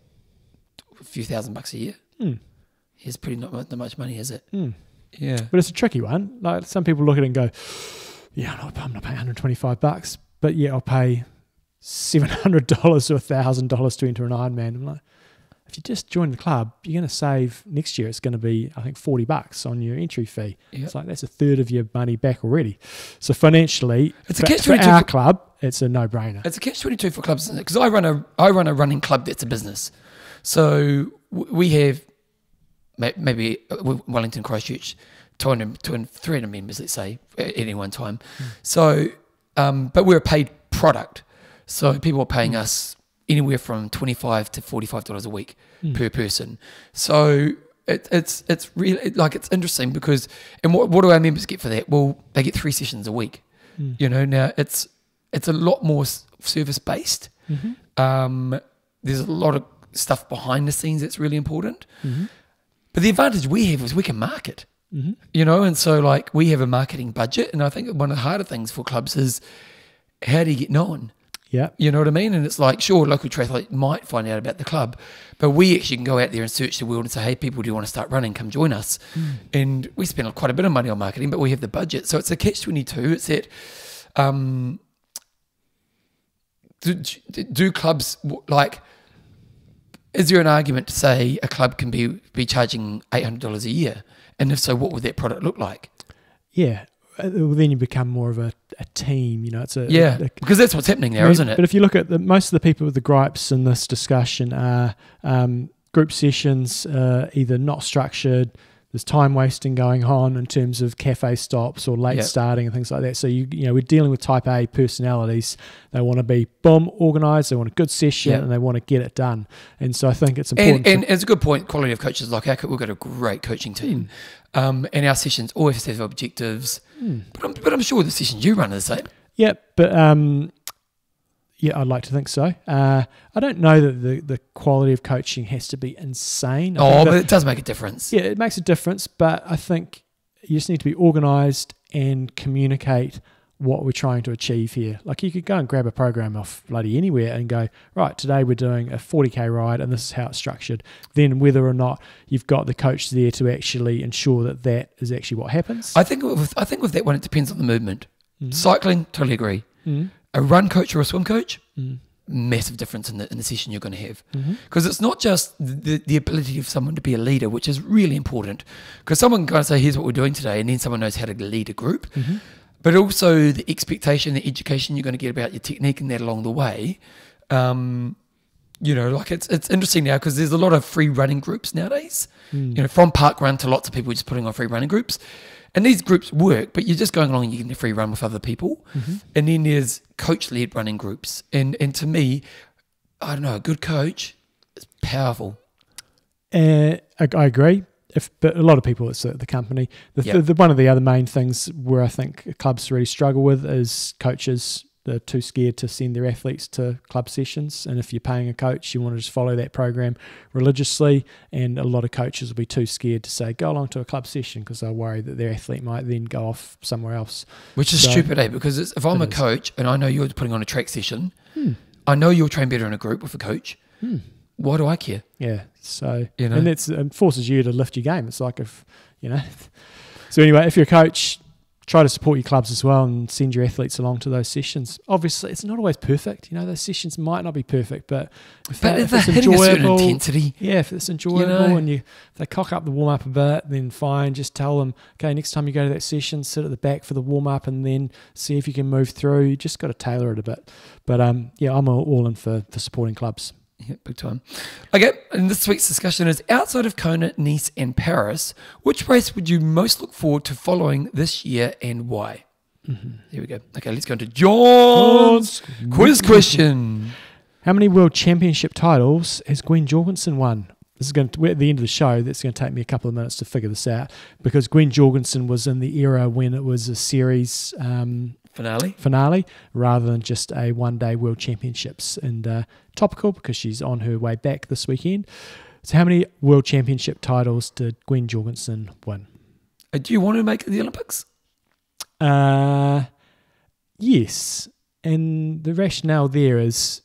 A few $1,000 a year? It's pretty not much money, is it? Yeah. But it's a tricky one. Like some people look at it and go, yeah, I'm not paying $125, but yeah, I'll pay $700 or $1,000 to enter an Ironman. I'm like, if you just join the club, you're going to save next year. It's going to be, I think, $40 on your entry fee. Yep. It's like that's a third of your money back already. So financially, it's for our club, it's a no-brainer. It's a catch-22 for clubs, isn't it? Because I run a running club that's a business. So we have maybe Wellington, Christchurch, 300 members, let's say, at any one time. So, but we're a paid product. So people are paying us anywhere from $25 to $45 a week per person. So it's really, like, it's interesting because, and what do our members get for that? Well, they get 3 sessions a week. You know, now it's a lot more service-based. There's a lot of stuff behind the scenes that's really important. But the advantage we have is we can market. You know, and so like we have a marketing budget, and I think one of the harder things for clubs is how do you get known? Yeah. You know what I mean? And it's like, sure, local triathlete might find out about the club, but we actually can go out there and search the world and say, hey, people, do you want to start running? Come join us. And we spend quite a bit of money on marketing, but we have the budget. So it's a catch-22. It's that do clubs, like, is there an argument to say a club can be charging $800 a year? And if so, what would that product look like? Yeah. Well, then you become more of a team, you know. It's because that's what's happening now, isn't it? But if you look at most of the people with the gripes in this discussion are group sessions, either not structured, there's time wasting going on in terms of cafe stops or late starting and things like that. So you know, we're dealing with type A personalities. They want to be organised, they want a good session, and they want to get it done. And so I think it's important. And it's a good point. Quality of coaches, like we've got a great coaching team, and our sessions always have objectives. But I'm sure the sessions you run are the same. Yeah, but yeah, I'd like to think so. I don't know that the quality of coaching has to be insane. But it does make a difference. Yeah, it makes a difference, but I think you just need to be organised and communicate what we're trying to achieve here. Like you could go and grab a program off bloody anywhere and go, right, today we're doing a 40k ride and this is how it's structured. Then whether or not you've got the coach there to actually ensure that is actually what happens. I think with that one, it depends on the movement. Cycling, totally agree. A run coach or a swim coach, massive difference in the session you're going to have. Because it's not just the ability of someone to be a leader, which is really important. Because someone can kind of say, here's what we're doing today, and then someone knows how to lead a group. But also the expectation, the education you're going to get about your technique and that along the way. You know, like it's interesting now because there's a lot of free running groups nowadays. You know, from park run to lots of people just putting on free running groups. And these groups work, but you're just going along and you're getting a free run with other people. And then there's coach-led running groups. And to me, I don't know, a good coach is powerful. I agree. but a lot of people, it's the company. One of the other main things where I think clubs really struggle with is coaches. They're too scared to send their athletes to club sessions. And if you're paying a coach, you want to just follow that program religiously. And a lot of coaches will be too scared to say, go along to a club session, because they're worried that their athlete might then go off somewhere else. Which is stupid, because if I'm a coach and I know you're putting on a track session, I know you'll train better in a group with a coach. Why do I care? Yeah. So, and it forces you to lift your game. It's like So anyway, if you're a coach, try to support your clubs as well and send your athletes along to those sessions. Obviously, it's not always perfect. Those sessions might not be perfect, but if it's enjoyable, intensity, if it's enjoyable and if they cock up the warm-up a bit, then fine. Just tell them, okay, next time you go to that session, sit at the back for the warm-up and then see if you can move through. You just got to tailor it a bit. But I'm all in for supporting clubs. Yeah, big time. Okay, and this week's discussion is, outside of Kona, Nice and Paris, which race would you most look forward to following this year and why? Here we go. Okay, let's go into John's quiz question. How many World Championship titles has Gwen Jorgensen won? We're at the end of the show. That's going to take me a couple of minutes to figure this out, because Gwen Jorgensen was in the era when it was a series finale rather than just a one-day World Championships. And topical, because she's on her way back this weekend. So how many World Championship titles did Gwen Jorgensen win? Do you want to make the Olympics? Yes. And the rationale there is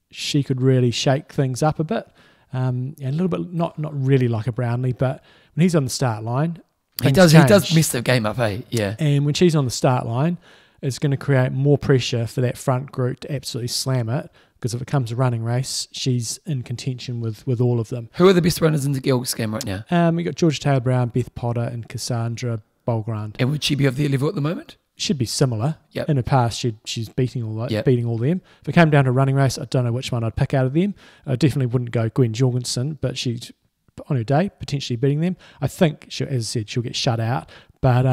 she could really shake things up a bit. A little bit, not really like a Brownlee, but when he's on the start line, he does mess the game up, Yeah. And when she's on the start line, it's going to create more pressure for that front group to absolutely slam it, because if it comes a running race, she's in contention with all of them. Who are the best runners in the girls' game right now? We've got Georgia Taylor-Brown, Beth Potter, and Cassandra Bolgrand. And would she be of their level at the moment? Should be similar. Yep. In the past, she's beating all them. If it came down to a running race, I don't know which one I'd pick out of them. I definitely wouldn't go Gwen Jorgensen, but she's on her day potentially beating them. I think, as I said, she'll get shut out. But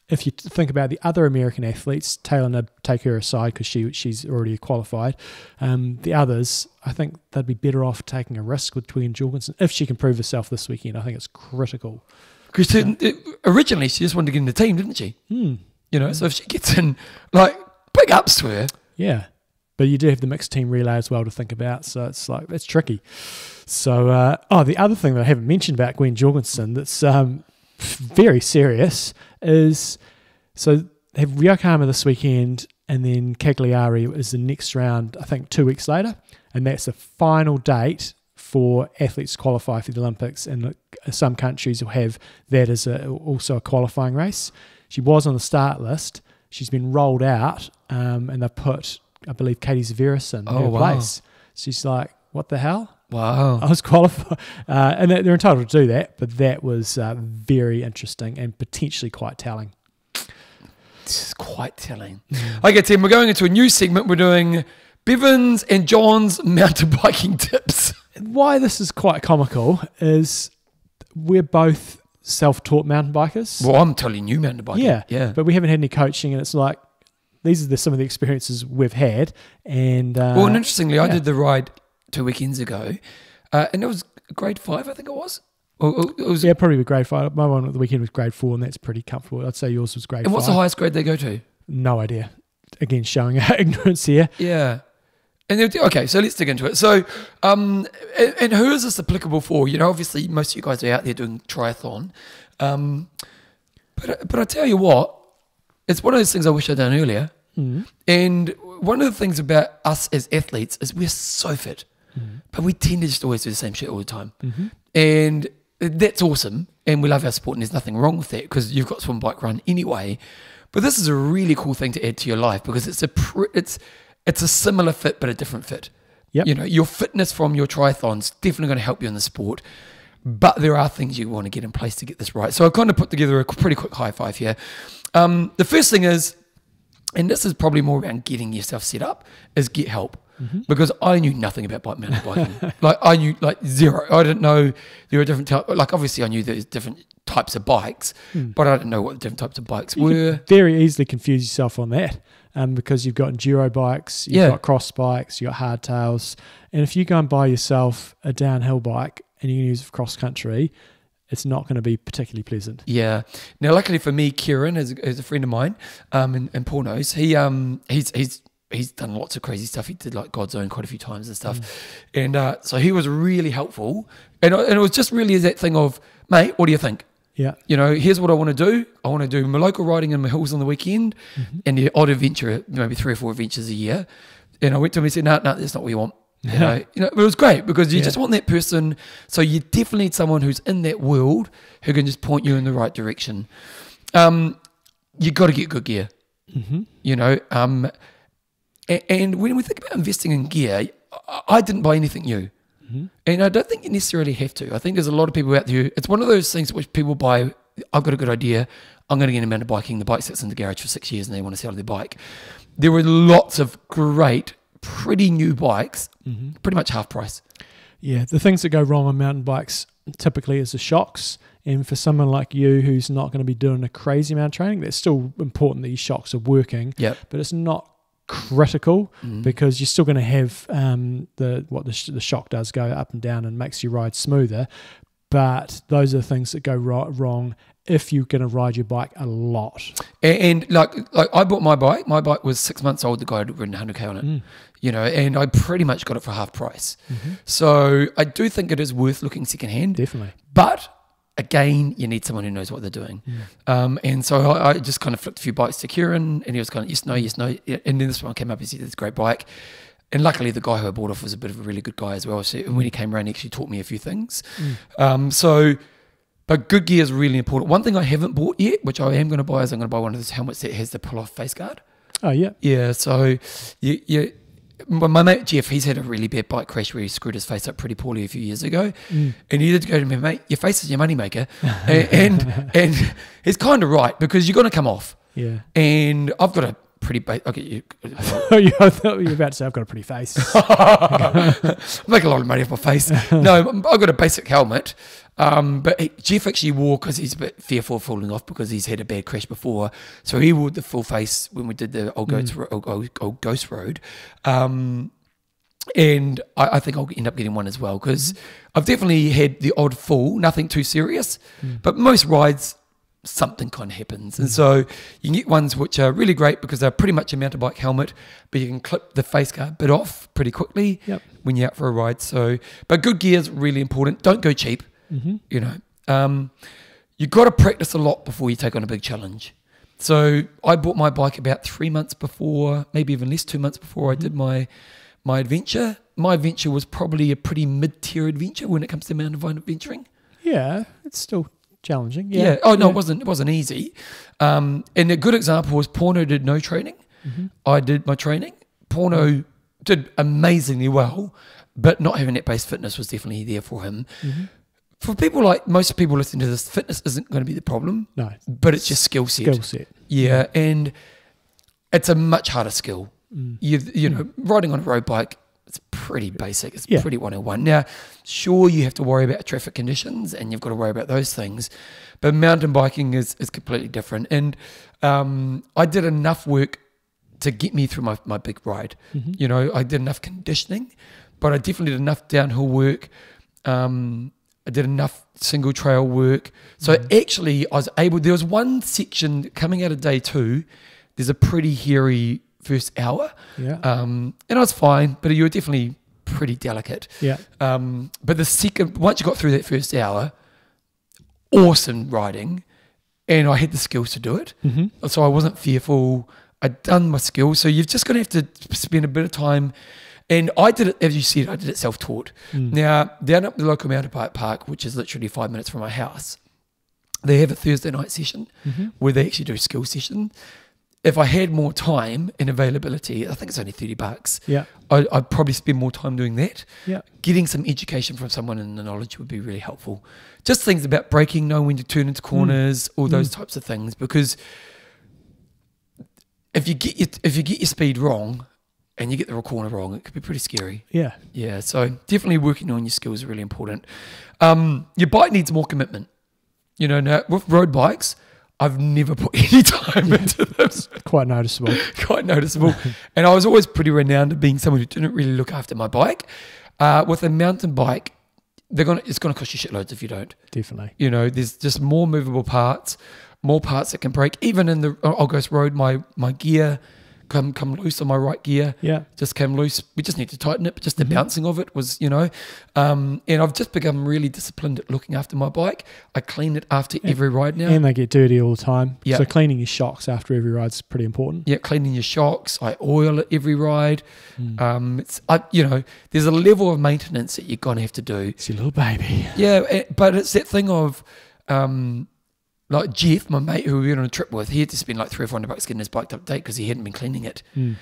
if you think about the other American athletes, Taylor Knibb, take her aside because she's already qualified. The others, I think they'd be better off taking a risk with Gwen Jorgensen if she can prove herself this weekend. I think it's critical. Because originally she just wanted to get in the team, didn't she? So if she gets in, big ups to her. Yeah. But you do have the mixed team relay as well to think about, so it's tricky. So, the other thing that I haven't mentioned about Gwen Jorgensen that's very serious is, so they have Yokohama this weekend, and then Cagliari is the next round, I think 2 weeks later, and that's the final date for athletes to qualify for the Olympics, and some countries will have that as also a qualifying race. She was on the start list. She's been rolled out, and they put, I believe, Katie Zaveris in her place. She's like, what the hell? Wow. I was qualified. And they're entitled to do that, but that was very interesting and potentially quite telling. This is quite telling. Okay, Tim, we're going into a new segment. We're doing Bevan's and John's mountain biking tips. Why this is quite comical is we're both self-taught mountain bikers. Well, I'm totally new mountain biking. Yeah. But we haven't had any coaching, and it's like, these are some of the experiences we've had. And and interestingly, I did the ride 2 weekends ago, and it was grade 5, I think it was. It was probably grade 5. My one at the weekend was grade 4, and that's pretty comfortable. I'd say yours was grade 5. And what's the highest grade they go to? No idea. Again, showing our ignorance here. Yeah. And okay, so let's dig into it. So, and who is this applicable for? Obviously, most of you guys are out there doing triathlon. But I tell you what, it's one of those things I wish I'd done earlier. And one of the things about us as athletes is we're so fit, but we tend to just always do the same shit all the time. And that's awesome. And we love our sport, and there's nothing wrong with that, because you've got swim, bike, run anyway. But this is a really cool thing to add to your life, because it's a similar fit, but a different fit. Yep. Your fitness from your triathlon's definitely going to help you in the sport, but there are things you want to get in place to get this right. So I've kind of put together a pretty quick high five here. The first thing is, and this is probably more around getting yourself set up, is get help. Because I knew nothing about mountain biking. I knew zero. I didn't know there were different types. Obviously I knew there's different types of bikes, but I didn't know what the different types of bikes were. You can very easily confuse yourself on that. Because you've got enduro bikes, you've got cross bikes, you've got hardtails. And if you go and buy yourself a downhill bike and you can use it for cross country, it's not going to be particularly pleasant. Yeah. Now, luckily for me, Kieran is a friend of mine, and Paul knows, he's done lots of crazy stuff. He did like God's Own quite a few times and stuff. And so he was really helpful. And it was just really that thing of, mate, what do you think? Yeah. Here's what I want to do. I want to do my local riding in my hills on the weekend and the odd adventure, maybe 3 or 4 adventures a year. And I went to him and said, no, that's not what you want. But it was great because you just want that person. So you definitely need someone who's in that world who can just point you in the right direction. You got to get good gear, and when we think about investing in gear, I didn't buy anything new. And I don't think you necessarily have to. I think there's a lot of people out there. It's one of those things which people buy. I've got a good idea. I'm going to get a mountain biking. The bike sits in the garage for 6 years and they want to sell their bike. There were lots of great, pretty new bikes, pretty much half price. Yeah, the things that go wrong on mountain bikes typically is the shocks. And for someone like you who's not going to be doing a crazy amount of training, it's still important that your shocks are working. Yep. But it's not critical because you're still going to have the shock does go up and down and makes your ride smoother. But those are the things that go wrong if you're going to ride your bike a lot. And like I bought my bike. My bike was 6 months old. The guy had ridden 100k on it, and I pretty much got it for half price. So I do think it is worth looking secondhand. Definitely. But again, you need someone who knows what they're doing. And so I just kind of flicked a few bikes to Kieran and he was kind of, yes, no. And then this one came up, he said, it's a great bike. And luckily the guy who I bought off was a bit of a really good guy as well. So when he came around, he actually taught me a few things. But good gear is really important. One thing I haven't bought yet, which I am going to buy, is I'm going to buy one of those helmets that has the pull-off face guard. Oh, yeah. Yeah, so my mate Jeff, he's had a really bad bike crash where he screwed his face up pretty poorly a few years ago. And he did go to me, mate, your face is your moneymaker. and he's kind of right because you're going to come off. Yeah. And I've got a pretty I'll get you. I thought you were about to say I've got a pretty face. I make a lot of money off my face. No, I've got a basic helmet. But Jeff actually wore, because he's a bit fearful of falling off because he's had a bad crash before. So he wore the full face when we did the old Ghost Road. And I think I'll end up getting one as well because I've definitely had the odd fall, nothing too serious. But most rides, something kind of happens. And so you can get ones which are really great because they're pretty much a mountain bike helmet, but you can clip the face guard bit off pretty quickly when you're out for a ride. So, but good gear is really important. Don't go cheap. You've got to practice a lot before you take on a big challenge. So I bought my bike about 3 months before, maybe even less, 2 months before I did my adventure. My adventure was probably a pretty mid-tier adventure when it comes to mountain bike adventuring. Yeah, it's still challenging. Yeah. Oh no, it wasn't easy. And a good example was Porno did no training. I did my training. Porno did amazingly well, but not having that base fitness was definitely there for him. For people like most people listening to this, fitness isn't going to be the problem. No. But it's just skill set. Yeah. And it's a much harder skill. Riding on a road bike, it's pretty basic. It's pretty 101. Now, sure, you have to worry about traffic conditions and you've got to worry about those things. But mountain biking is completely different. And I did enough work to get me through my big ride. I did enough conditioning, but I definitely did enough downhill work. I did enough single trail work. So actually there was one section coming out of day 2, there's a pretty hairy first hour. And I was fine, but you were definitely pretty delicate. But once you got through that first hour, awesome riding, and I had the skills to do it. So I wasn't fearful. I'd done my skills. So you've just got to have to spend a bit of time. And I did it, as you said, I did it self-taught. Now, down at the local mountain bike park, which is literally 5 minutes from my house, they have a Thursday night session where they actually do a skill session. If I had more time and availability, I think it's only $30. I'd probably spend more time doing that. Getting some education from someone in the knowledge would be really helpful. Just things about braking, knowing when to turn into corners, all those types of things. Because if you get your speed wrong, and you get the corner wrong, it could be pretty scary. Yeah. So definitely working on your skills is really important. Your bike needs more commitment. Now with road bikes, I've never put any time into this. Quite noticeable. And I was always pretty renowned at being someone who didn't really look after my bike. With a mountain bike, it's gonna cost you shitloads if you don't. Definitely. You know, there's just more movable parts, more parts that can break. Even in the Old Ghost Road, my gear come loose on my right gear. Yeah. Just came loose. We just need to tighten it, but just the bouncing of it was, and I've just become really disciplined at looking after my bike. I clean it after every ride now. And they get dirty all the time. Yeah. So cleaning your shocks after every ride is pretty important. Yeah, cleaning your shocks. I oil it every ride. There's a level of maintenance that you're gonna have to do. It's your little baby. Yeah, but it's that thing of, like Jeff, my mate who we went on a trip with, he had to spend like $300 or $400 getting his bike up to date because he hadn't been cleaning it, and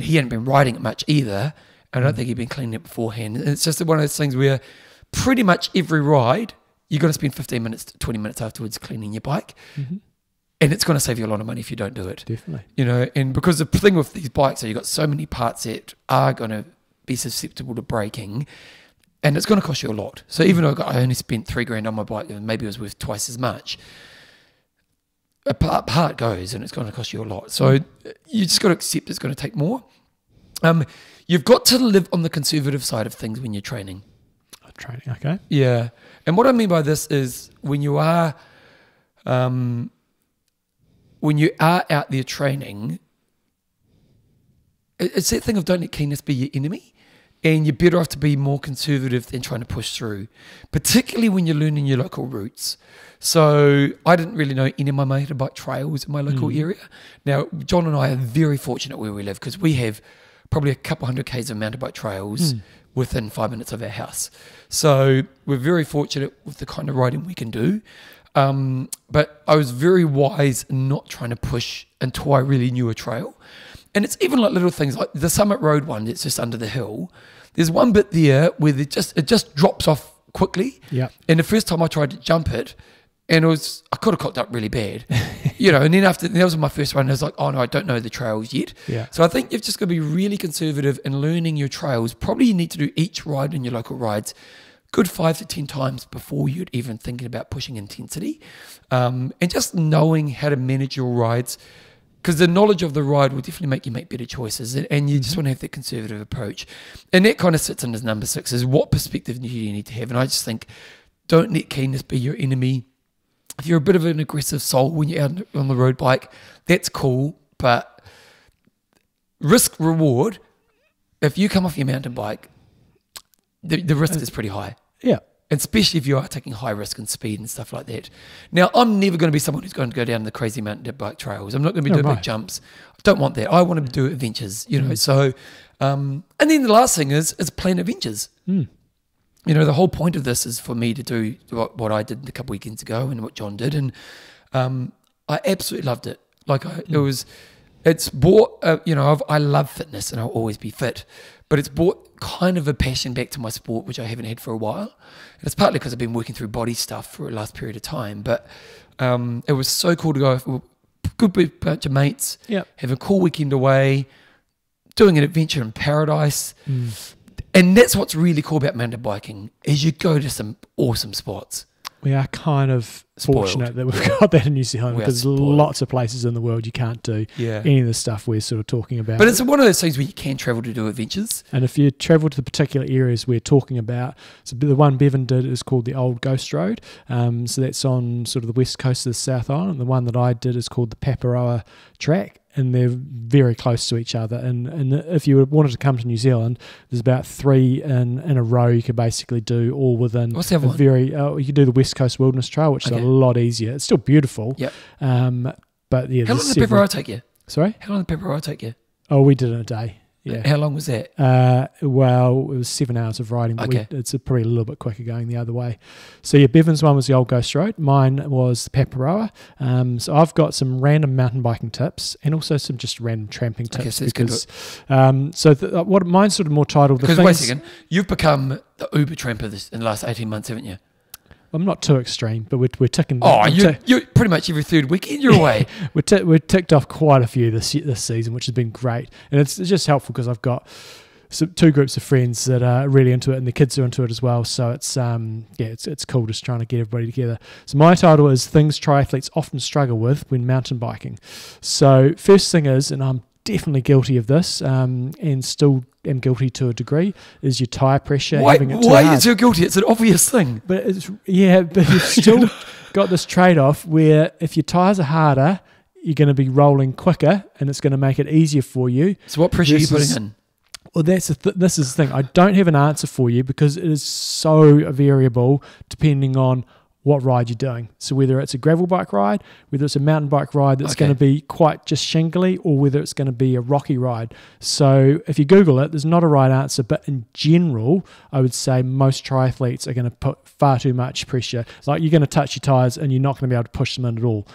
he hadn't been riding it much either. I don't think he'd been cleaning it beforehand. And it's just one of those things where pretty much every ride you're going to spend 15 minutes to 20 minutes afterwards cleaning your bike, and it's going to save you a lot of money if you don't do it. Definitely. And because the thing with these bikes is you've got so many parts that are going to be susceptible to breaking, and it's going to cost you a lot. So even though I only spent $3,000 on my bike, and maybe it was worth twice as much, a part goes and it's going to cost you a lot. So you just got to accept it's going to take more. You've got to live on the conservative side of things when you're training. Training, okay. Yeah. And what I mean by this is when you are out there training, it's that thing of don't let keenness be your enemy. And you're better off to be more conservative than trying to push through, particularly when you're learning your local routes. So I didn't really know any of my mountain bike trails in my local area. Now, John and I are very fortunate where we live because we have probably a couple 100 Ks of mountain bike trails within 5 minutes of our house. So we're very fortunate with the kind of riding we can do. But I was very wise in not trying to push until I really knew a trail. And it's even like little things like the Summit Road one that's just under the hill. There's one bit there where it just drops off quickly. Yeah. And the first time I tried to jump it, and I could have cocked up really bad, and then that was my first one. I was like, oh no, I don't know the trails yet. Yeah. So I think you've just got to be really conservative in learning your trails. Probably you need to do each ride in your local rides good 5 to 10 times before you'd even thinking about pushing intensity. And just knowing how to manage your rides, because the knowledge of the ride will definitely make you make better choices, and you just want to have that conservative approach. And that kind of sits in as number 6, is what perspective do you need to have. And I just think don't let keenness be your enemy. If you're a bit of an aggressive soul when you're out on the road bike, that's cool, but risk reward, if you come off your mountain bike, the risk is pretty high. Yeah. Especially if you are taking high risk and speed and stuff like that. Now, I'm never going to be someone who's going to go down the crazy mountain bike trails. I'm not going to be doing big jumps. I don't want that. I want to do adventures, So, and then the last thing is plan adventures. The whole point of this is for me to do what I did a couple weekends ago and what John did, and I absolutely loved it. Like it's brought, I love fitness and I'll always be fit, but it's brought kind of a passion back to my sport, which I haven't had for a while. And it's partly because I've been working through body stuff for a last period of time, but it was so cool to go with a good bunch of mates, have a cool weekend away, doing an adventure in paradise. And that's what's really cool about mountain biking is you go to some awesome spots. We are kind of fortunate that we've got that in New Zealand because there's lots of places in the world you can't do any of the stuff we're sort of talking about. But it's one of those things where you can travel to do adventures. And if you travel to the particular areas we're talking about, so the one Bevan did is called the Old Ghost Road. So that's on sort of the west coast of the South Island. The one that I did is called the Paparoa Track. And they're very close to each other. And if you wanted to come to New Zealand, there's about 3 in a row you could basically do all within. What's the other one? You could do the West Coast Wilderness Trail, which is a lot easier. It's still beautiful. Yep. But yeah, how long did the Paparoa take you? Sorry? How long did the Paparoa take you? Oh, we did it in a day. Yeah. How long was that? Well, it was 7 hours of riding, but Okay. it's probably a little bit quicker going the other way. So yeah, Bevan's one was the Old Ghost Road. Mine was the Paparoa. So I've got some random mountain biking tips and also some just random tramping tips. Okay, so it's because what mine's sort of more titled. Because wait a second, you've become the Uber tramper in the last 18 months, haven't you? I'm not too extreme, but we're ticking. Oh, you're pretty much every third weekend you're away. We're ticked off quite a few this season, which has been great, and it's just helpful because I've got 2 groups of friends that are really into it, and the kids are into it as well. So it's it's cool just trying to get everybody together. So my title is things triathletes often struggle with when mountain biking. So first thing is, and I'm definitely guilty of this, and still am guilty to a degree, is your tyre pressure. Why having it too are you hard. so guilty? It's an obvious thing. But but you've still got this trade-off where if your tyres are harder, you're going to be rolling quicker, and it's going to make it easier for you. So what pressure are you putting in? Well, this is the thing. I don't have an answer for you because it is so variable depending on what ride you're doing. So whether it's a gravel bike ride, whether it's a mountain bike ride that's going to be quite just shingly, or whether it's going to be a rocky ride. So if you Google it, there's not a right answer, but in general, I would say most triathletes are going to put far too much pressure. Like, you're going to touch your tyres and you're not going to be able to push them in at all.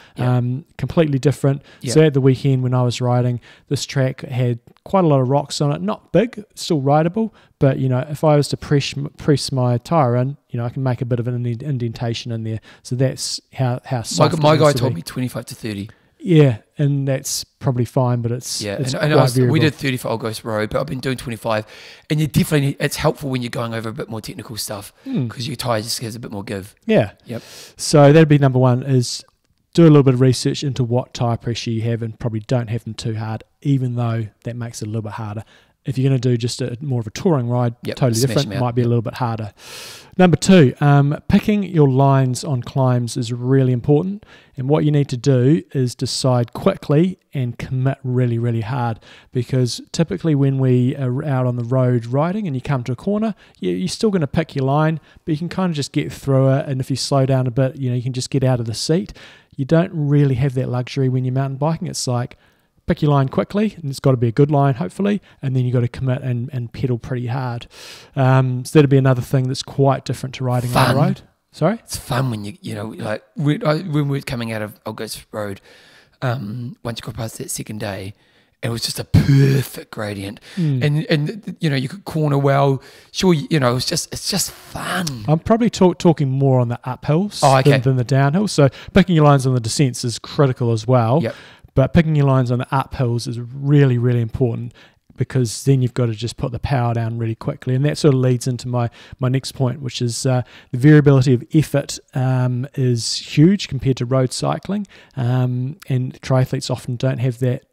Completely different. So at the weekend when I was riding, this track had quite a lot of rocks on it. Not big, still rideable, but if I was to press my tyre in, I can make a bit of an indentation in there. So that's how soft my guy told me 25 to 30. Yeah, and that's probably fine, but it's we did 30 for Old Ghost Road, but I've been doing 25, and you definitely it's helpful when you're going over a bit more technical stuff because your tyre just gives a bit more give. Yeah. Yep. So that'd be number one, is do a little bit of research into what tyre pressure you have, and probably don't have them too hard, even though that makes it a little bit harder. If you're going to do just more of a touring ride, totally different, might be a little bit harder. Number two, picking your lines on climbs is really important. And what you need to do is decide quickly and commit really, really hard. Because typically when we are out on the road riding and you come to a corner, you're still going to pick your line, but you can kind of just get through it. And if you slow down a bit, you can just get out of the seat. You don't really have that luxury when you're mountain biking. It's like, pick your line quickly, and it's got to be a good line, hopefully, and then you've got to commit and pedal pretty hard. So that'd be another thing that's quite different to riding on the road. Sorry? It's fun when like when we were coming out of Old Ghost Road, once you got past that second day, it was just a perfect gradient. And you could corner well. Sure, it's just fun. I'm probably talking more on the uphills than the downhills. So picking your lines on the descents is critical as well. Yep. But picking your lines on the uphills is really, really important, because then you've got to just put the power down really quickly. And that sort of leads into my next point, which is the variability of effort is huge compared to road cycling. And triathletes often don't have that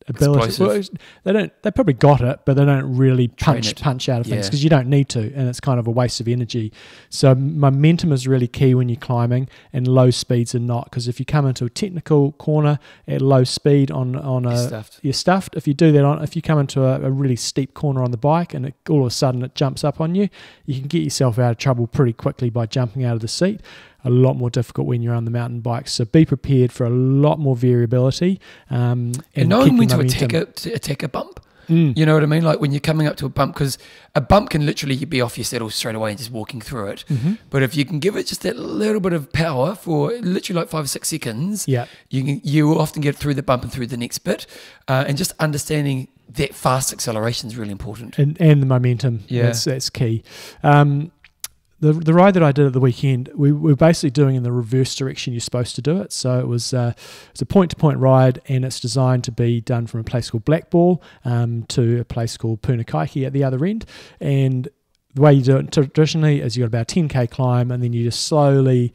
ability. Well, they probably got it, but they don't really punch out of things, because you don't need to, and it's kind of a waste of energy. So momentum is really key when you're climbing, and low speeds are not, because if you come into a technical corner at low speed you're stuffed. If you do that if you come into a really steep corner on the bike and all of a sudden it jumps up on you, you can get yourself out of trouble pretty quickly by jumping out of the seat. A lot more difficult when you're on the mountain bike. So be prepared for a lot more variability. And knowing when to attack a bump. You know what I mean? Like when you're coming up to a bump, because a bump can literally be off your saddle straight away and just walking through it. But if you can give it just that little bit of power for literally like 5 or 6 seconds, you will often get through the bump and through the next bit. And just understanding that fast acceleration is really important. And the momentum, that's key. The ride that I did at the weekend, we were basically doing in the reverse direction you're supposed to do it. So it was it's a point-to-point ride, and it's designed to be done from a place called Blackball to a place called Punakaiki at the other end. And the way you do it traditionally is you've got about a 10k climb, and then you just slowly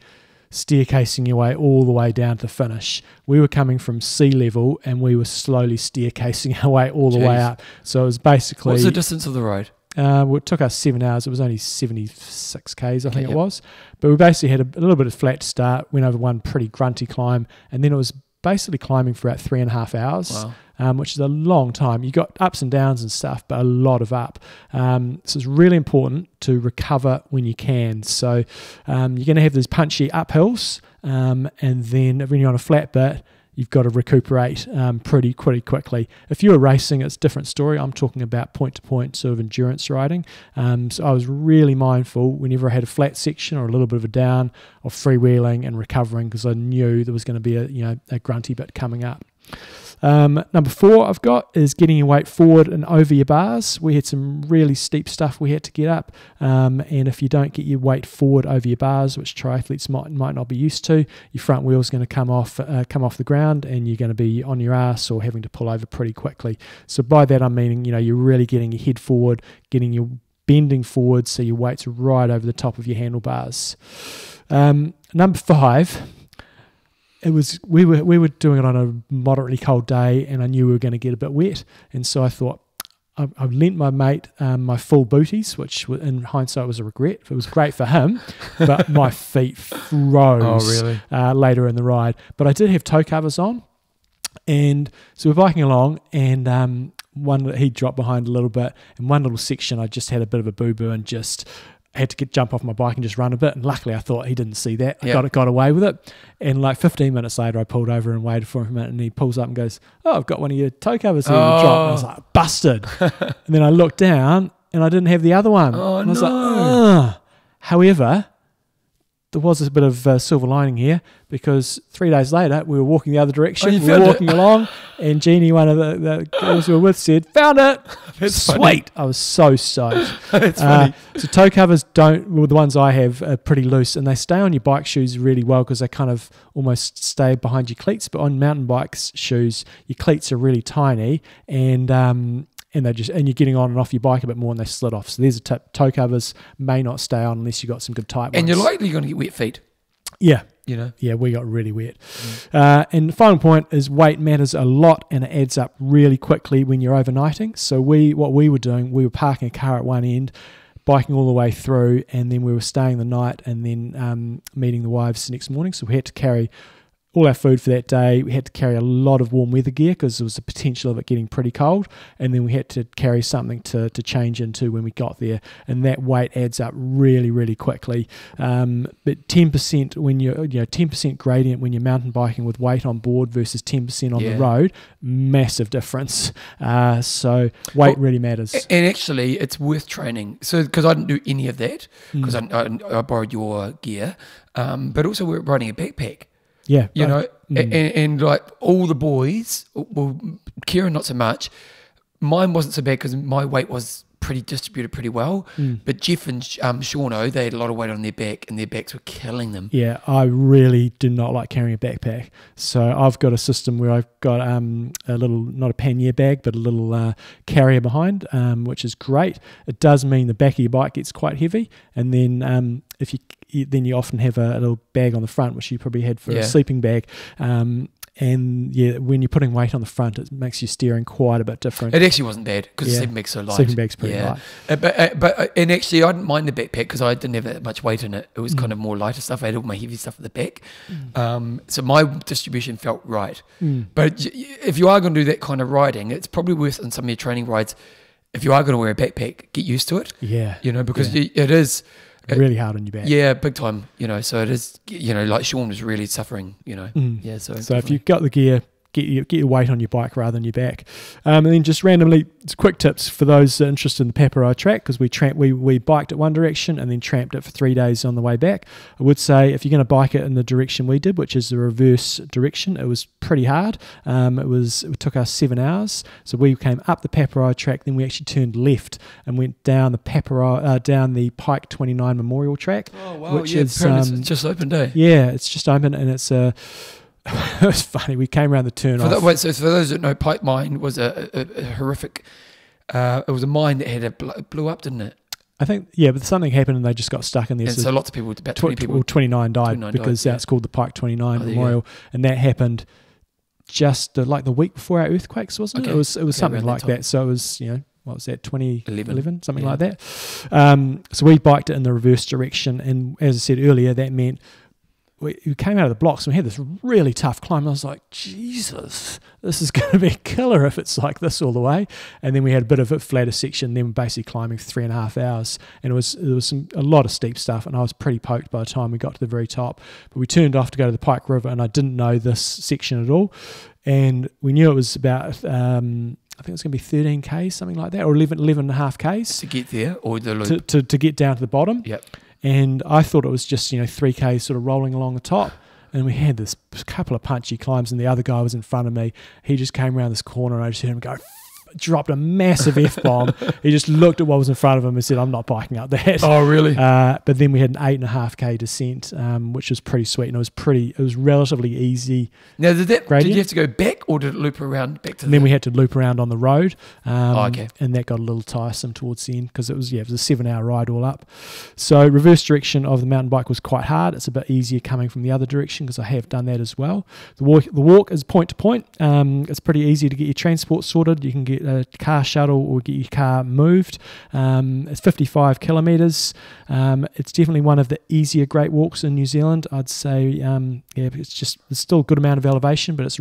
staircasing your way all the way down to the finish. We were coming from sea level, and we were slowly staircasing our way all the way up. So it was basically... What's the distance of the ride? Well, it took us 7 hours. It was only 76 k's, I think it was. But we basically had a little bit of flat start, went over one pretty grunty climb, and then it was basically climbing for about 3.5 hours, which is a long time. You got ups and downs and stuff, but a lot of up. So it's really important to recover when you can. So you're going to have these punchy uphills, and then when you're on a flat bit, you've got to recuperate pretty quickly. If you were racing, it's a different story. I'm talking about point-to-point sort of endurance riding. So I was really mindful whenever I had a flat section or a little bit of a down of freewheeling and recovering, because I knew there was going to be a grunty bit coming up. Number 4 I've got is getting your weight forward and over your bars. We had some really steep stuff we had to get up, and if you don't get your weight forward over your bars, which triathletes might not be used to, your front wheel's going to come off the ground, and you're going to be on your ass or having to pull over pretty quickly. So by that I'm meaning you're really getting your head forward, getting your bending forward so your weight's right over the top of your handlebars. Number 5. we were doing it on a moderately cold day, and I knew we were going to get a bit wet, and so I thought I lent my mate my full booties, which in hindsight was a regret. It was great for him, but my feet froze later in the ride. But I did have toe covers on, and so we're biking along, and he dropped behind a little bit. In one little section, I just had a bit of a boo-boo and just had to jump off my bike and just run a bit, and luckily I thought he didn't see that. I got away with it, and like 15 minutes later I pulled over and waited for him a minute, and he pulls up and goes, "Oh, I've got one of your toe covers here." And I was like, busted. And then I looked down and I didn't have the other one. And I was like, ugh. However, there was a bit of silver lining here, because 3 days later we were walking the other direction. We were walking along, and Jeannie, one of the girls we were with, said, "Found it." That's Sweet. Funny. I was so stoked. That's funny. So toe covers the ones I have are pretty loose, and they stay on your bike shoes really well because they kind of almost stay behind your cleats. But on mountain bikes shoes, your cleats are really tiny, and you're getting on and off your bike a bit more, and they slid off. So there's a tip. Toe covers may not stay on unless you've got some good tight ones. And you're likely going to get wet feet. Yeah. You know? Yeah, we got really wet. And the final point is weight matters a lot, and it adds up really quickly when you're overnighting. So what we were doing, we were parking a car at one end, biking all the way through, and then we were staying the night, and then meeting the wives the next morning. So we had to carry all our food for that day. We had to carry a lot of warm weather gear because there was a potential of it getting pretty cold, and then we had to carry something to change into when we got there, and that weight adds up really, really quickly. But 10% when you're 10% gradient when you're mountain biking with weight on board versus 10% on the road, massive difference. So weight really matters. And actually, it's worth training. So because I didn't do any of that, because I borrowed your gear, but also we're riding a backpack. Yeah, you know, and like all the boys, well, Kieran not so much. Mine wasn't so bad because my weight was pretty distributed pretty well. But Jeff and Shauno, they had a lot of weight on their back, and their backs were killing them. Yeah, I really do not like carrying a backpack. So I've got a system where I've got a little, not a pannier bag, but a little carrier behind, which is great. It does mean the back of your bike gets quite heavy, and then then you often have a little bag on the front, which you probably had for a sleeping bag. And yeah, when you're putting weight on the front, it makes your steering quite a bit different. It actually wasn't bad because the sleeping bag's so light. Sleeping bag's pretty light. But actually, I didn't mind the backpack because I didn't have that much weight in it. It was kind of more lighter stuff. I had all my heavy stuff at the back. So my distribution felt right. But if you are going to do that kind of riding, it's probably worth in some of your training rides, if you are going to wear a backpack, get used to it. Yeah. You know, because it is really hard on your back. Yeah, big time. You know, so it is, you know, like Sean was really suffering, you know. Yeah, so if you've got the gear, get your weight on your bike rather than your back. And then just randomly, quick tips for those interested in the Paparai track, because we biked it one direction and then tramped it for 3 days on the way back. I would say if you're going to bike it in the direction we did, which is the reverse direction, it was pretty hard. It took us 7 hours. So we came up the Paparai track, then we actually turned left and went down the down the Pike 29 Memorial Track. Oh wow! Which is it's just opened, eh? Yeah, it's just open, and it's a. It was funny. We came around the turn off. So for those that know, Pipe Mine was a horrific. It was a mine that blew up, didn't it? I think, yeah, but something happened and they just got stuck in there. And so lots of people, about 20 people. 29 died because that's called the Pike 29 Memorial, and that happened just like the week before our earthquakes, wasn't it? It was something like that. So it was, you know, what was that, 2011, something like that. So we biked it in the reverse direction, and as I said earlier, that meant we came out of the blocks and we had this really tough climb. I was like, Jesus, this is going to be a killer if it's like this all the way. And then we had a bit of a flatter section, then basically climbing for 3.5 hours. And there was a lot of steep stuff, and I was pretty poked by the time we got to the very top. But we turned off to go to the Pike River, and I didn't know this section at all. And we knew it was about, I think it was going to be 13 Ks, something like that, or 11.5 Ks. To get there, or the loop? To get down to the bottom. Yep. And I thought it was just, 3K sort of rolling along the top. And we had this couple of punchy climbs, and the other guy was in front of me. He just came around this corner, and I just heard him go, dropped a massive F-bomb. He just looked at what was in front of him and said, I'm not biking up that. Oh, really? But then we had an 8.5k descent, which was pretty sweet, and it was relatively easy. Now, did gradient. you have to go back, or did it loop around back to? And then we had to loop around on the road. Okay. And that got a little tiresome towards the end because it was a 7-hour ride all up. So reverse direction of the mountain bike was quite hard. It's a bit easier coming from the other direction because I have done that as well. The walk is point to point. It's pretty easy to get your transport sorted. You can get a car shuttle or get your car moved. It's 55 kilometres. It's definitely one of the easier great walks in New Zealand. I'd say, there's still a good amount of elevation, but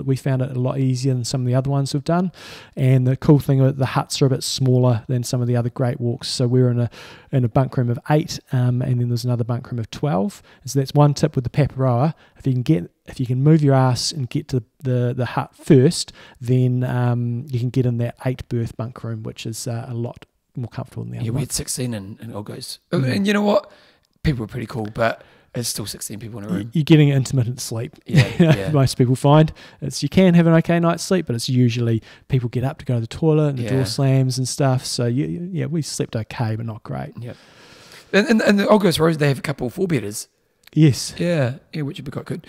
we found it a lot easier than some of the other ones we've done. And the cool thing about the huts are a bit smaller than some of the other great walks. So we're in a bunk room of 8, and then there's another bunk room of 12. So that's one tip with the Paparoa. If you can move your ass and get to the hut first, then you can get in that 8-berth bunk room, which is a lot more comfortable than the other. Yeah, we had 16 in Olgo's. And you know what? People were pretty cool, but it's still 16 people in a room. You're getting intermittent sleep. Yeah. Most people find you can have an okay night's sleep, but it's usually people get up to go to the toilet and the door slams and stuff. So we slept okay, but not great. Yeah. And the Olgo's Road, they have a couple of 4-bedders. Yes. Yeah, which would be quite good.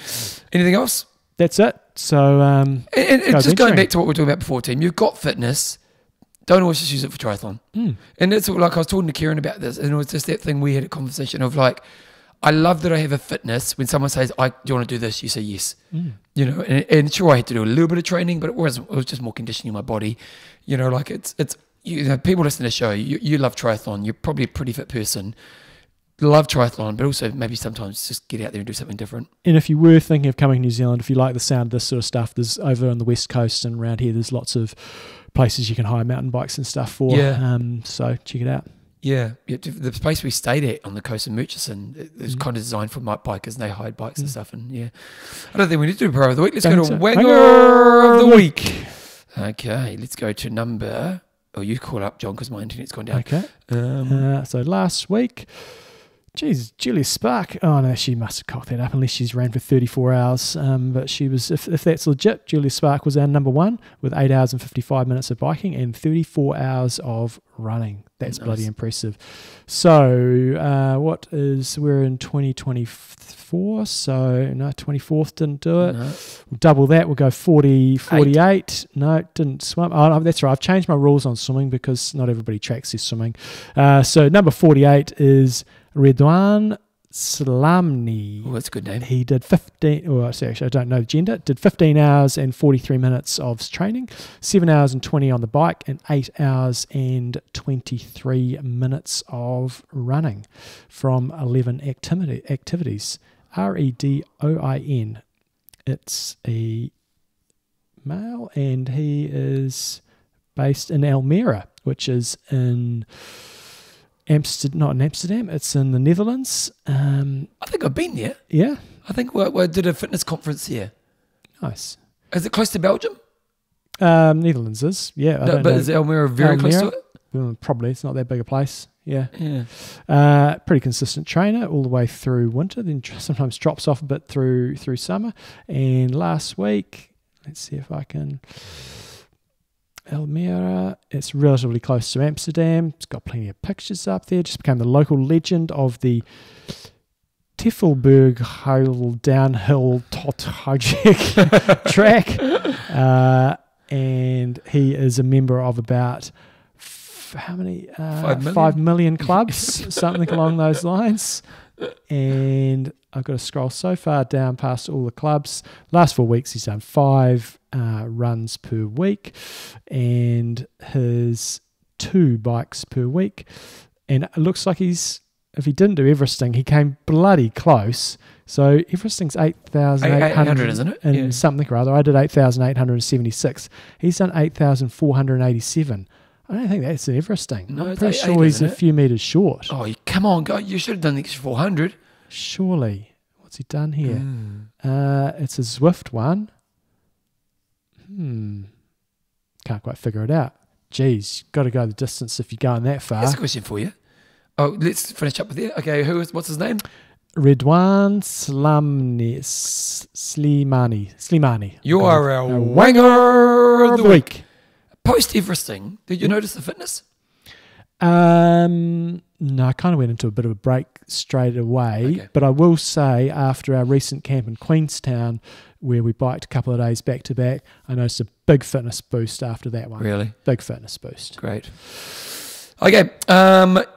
Anything else? That's it. So and just going back to what we were talking about before, team, you've got fitness. Don't always just use it for triathlon. And it's like I was talking to Kieran about this, and it was just that thing we had a conversation of like, I love that I have a fitness. When someone says, do you want to do this? You say yes. You know, and sure, I had to do a little bit of training, but it was just more conditioning my body. You know, like it's people listen to the show, you love triathlon. You're probably a pretty fit person. Love triathlon, but also maybe sometimes just get out there and do something different. And if you were thinking of coming to New Zealand, if you like the sound of this sort of stuff, there's over on the West Coast and around here, there's lots of places you can hire mountain bikes and stuff for. Yeah. So check it out. Yeah. The place we stayed at on the coast of Murchison, it was kind of designed for bikers, and they hired bikes and stuff. And I don't think we need to do Pro of the Week. Let's go to Wanger of the Week. Okay, let's go to number. Oh, you call up, John, because my internet's gone down. Okay. So last week. Geez, Julia Spark. Oh, no, she must have cocked that up unless she's ran for 34 hours. But she was, if that's legit, Julia Spark was our number 1 with 8 hours and 55 minutes of biking and 34 hours of running. That's bloody impressive. So, we're in 2024. So, no, 24th didn't do it. No. We'll double that. We'll go 48. No, didn't swim. Oh, no, that's right. I've changed my rules on swimming because not everybody tracks their swimming. So, number 48 is Redwan Slamni. Oh, that's a good name. He did 15, actually I don't know the gender, did 15 hours and 43 minutes of training, 7 hours and 20 on the bike, and 8 hours and 23 minutes of running from 11 activities. Redouin. It's a male, and he is based in Almere, which is in... not in Amsterdam, it's in the Netherlands. I think I've been there. Yeah. I think we did a fitness conference here. Nice. Is it close to Belgium? Netherlands is, yeah. I don't know. Is Almere very close to it? Probably. It's not that big a place. Yeah. Yeah. Pretty consistent trainer all the way through winter, then sometimes drops off a bit through summer. And last week, let's see if I can... Almere, it's relatively close to Amsterdam. It's got plenty of pictures up there. Just became the local legend of the Teffelberg downhill tot hijack track. And he is a member of about how many? 5 million clubs, something along those lines. And I've got to scroll so far down past all the clubs. Last 4 weeks, he's done 5 runs per week and his 2 bikes per week. And it looks like if he didn't do Everesting, he came bloody close. So Everesting's 8,800, isn't it? And something or other. I did 8,876. He's done 8,487. I don't think that's an Everesting. No, I'm pretty sure he's a few metres short. Oh, come on, God. You should have done the extra 400. Surely. What's he done here? It's a Zwift one. Can't quite figure it out. Geez, got to go the distance if you're going that far. That's a question for you. Oh, let's finish up with it. Okay, what's his name? Redwan Slimani. You are a wanger of the week. Post-Everesting, did you notice the fitness? No, I kind of went into a bit of a break straight away. Okay. But I will say, after our recent camp in Queenstown, where we biked a couple of days back to back, I noticed a big fitness boost after that one. Really? Big fitness boost. Great. Okay,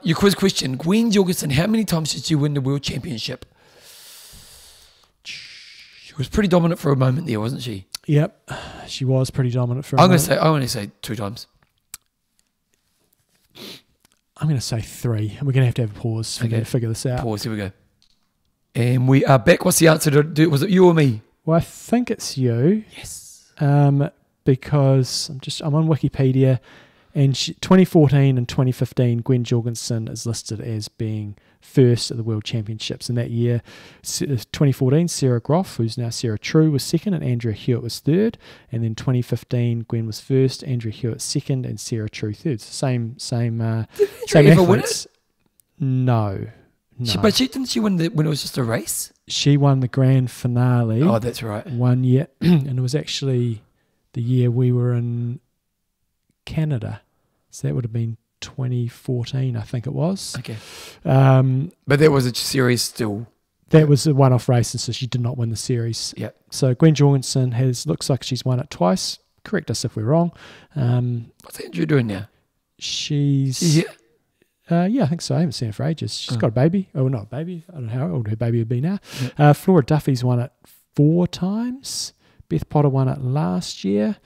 your quiz question. Gwen Jorgensen, how many times did she win the World Championship? She was pretty dominant for a moment there, wasn't she? Yep, she was pretty dominant for a I'm moment. going to say 2 times. I'm going to say 3. We're going to have a pause for me to figure this out. Pause, here we go. And we are back. What's the answer? Was it you or me? Well, I think it's you. Yes. Because I'm on Wikipedia, and 2014 and 2015, Gwen Jorgensen is listed as being first at the World Championships. In that year, 2014, Sarah Groff, who's now Sarah True, was second, and Andrea Hewitt was third. And then 2015, Gwen was first, Andrea Hewitt second, and Sarah True third. So same ever win athletes. No. But didn't she win when it was just a race? She won the grand finale. Oh, that's right. One year, and it was actually the year we were in Canada. So that would have been 2014, I think it was. Okay. But that was a series still. That was a one-off race, and so she did not win the series. Yeah. So Gwen Jorgensen looks like she's won it twice. Correct us if we're wrong. What's Andrew doing now? She's here? Yeah, I think so. I haven't seen her for ages. She's got a baby. Oh, not a baby. I don't know how old her baby would be now. Yeah. Flora Duffy's won it 4 times. Beth Potter won it last year.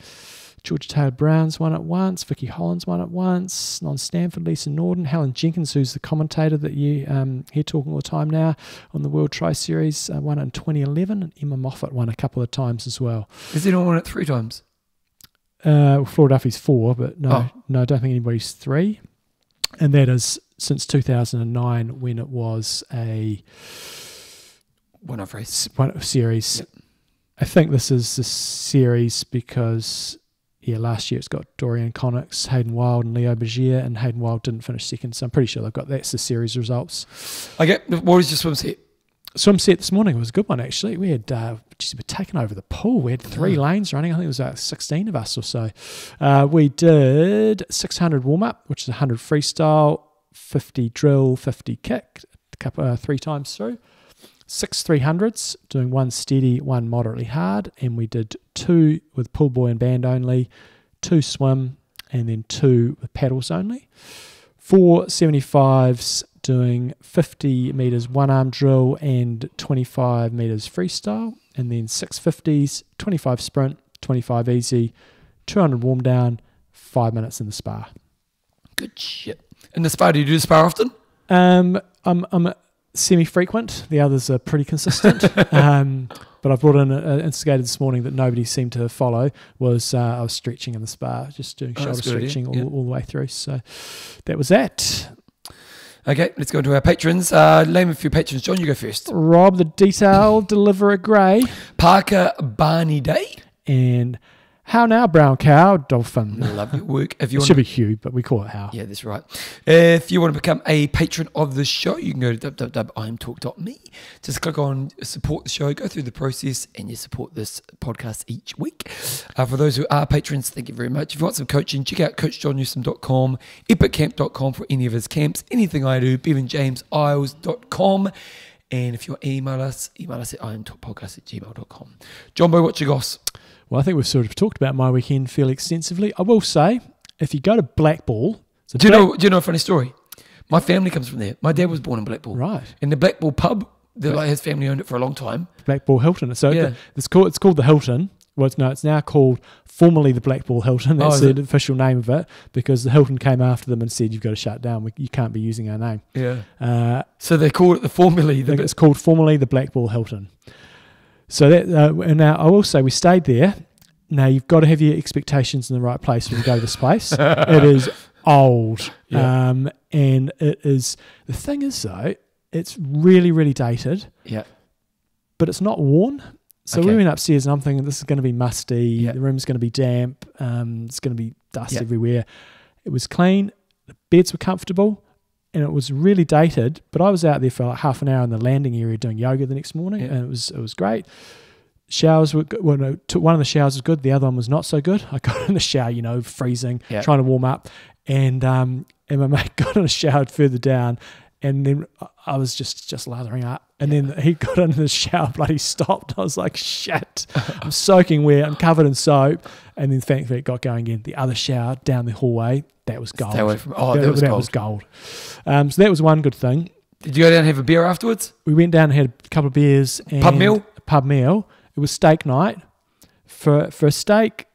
Georgia Taylor Brown's won it once. Vicky Holland's won it once. Non-Stanford, Lisa Norden. Helen Jenkins, who's the commentator that you hear talking all the time now on the World Tri Series, won it in 2011. And Emma Moffat won a couple of times as well. Has anyone won it 3 times? Flora Duffy's 4, but no, I don't think anybody's 3. And that is since 2009, when it was a one-off race series. Yep. I think this is the series because, last year it's got Dorian Connick, Hayden Wild, and Leo Bergier, and Hayden Wild didn't finish second, so I'm pretty sure that's the series results. Okay, what was your swim set? Swim set this morning was a good one, actually. We had we're taking over the pool. We had 3 lanes running. I think it was about 16 of us or so. We did 600 warm-up, which is 100 freestyle, 50 drill, 50 kick, 3 times through. 6 300s, doing 1 steady, 1 moderately hard, and we did 2 with pull buoy and band only, 2 swim, and then 2 with paddles only. 4 75s, doing 50 metres 1-arm drill and 25 metres freestyle, and then 6 50s, 25 sprint, 25 easy, 200 warm down, 5 minutes in the spa. Good shit. In the spa, do you do the spa often? I'm semi-frequent. The others are pretty consistent. But I brought in an instigator this morning that nobody seemed to follow. Was I was stretching in the spa, just doing shoulder stretching all the way through. So that was that. Okay, let's go to our patrons. Name a few patrons. John, you go first. Rob the Detail Deliverer Grey. Parker Barney Day. And How Now Brown Cow Dolphin. Love your work. If you It should be Hugh, but we call it How. Yeah, that's right. If you want to become a patron of the show, you can go to www.imtalk.me. Just click on support the show, go through the process, and you support this podcast each week. For those who are patrons, thank you very much. If you want some coaching, check out coachjohnnewsom.com, epiccamp.com for any of his camps, anything I do, bevanjamesisles.com. And if you email us at imtalkpodcast@gmail.com. John Boy, what's your goss? Well, I think we've sort of talked about my weekend fairly extensively. I will say, if you go to Blackball... Do you know a funny story? My family comes from there. My dad was born in Blackball. Right. In the Blackball pub, his family owned it for a long time. Blackball Hilton. So it's called the Hilton. Well, it's now called formally the Blackball Hilton. That's the official name of it, because the Hilton came after them and said, you've got to shut it down. You can't be using our name. Yeah. So they called it it's called formally the Blackball Hilton. So that now I will say we stayed there. Now you've got to have your expectations in the right place when you go to this place. It is old, and it is. The thing is though, it's really, really dated. Yeah, but it's not worn. So we went upstairs, and I'm thinking this is going to be musty. Yeah. The room's going to be damp. It's going to be dust everywhere. It was clean. The beds were comfortable. And it was really dated, but I was out there for like half an hour in the landing area doing yoga the next morning, and it was great. Showers were good. Well, no, one of the showers was good. The other one was not so good. I got in the shower, you know, freezing, trying to warm up, and my mate got in a shower further down, and then I was just lathering up, and then he got in the shower, bloody stopped. I was like, shit, I'm soaking wet, I'm covered in soap, and then thankfully it got going again. The other shower down the hallway, that was gold. Stay away from. Oh, that was gold. So that was one good thing. Did you go down and have a beer afterwards? We went down and had a couple of beers. And Pub meal. It was steak night. For a steak,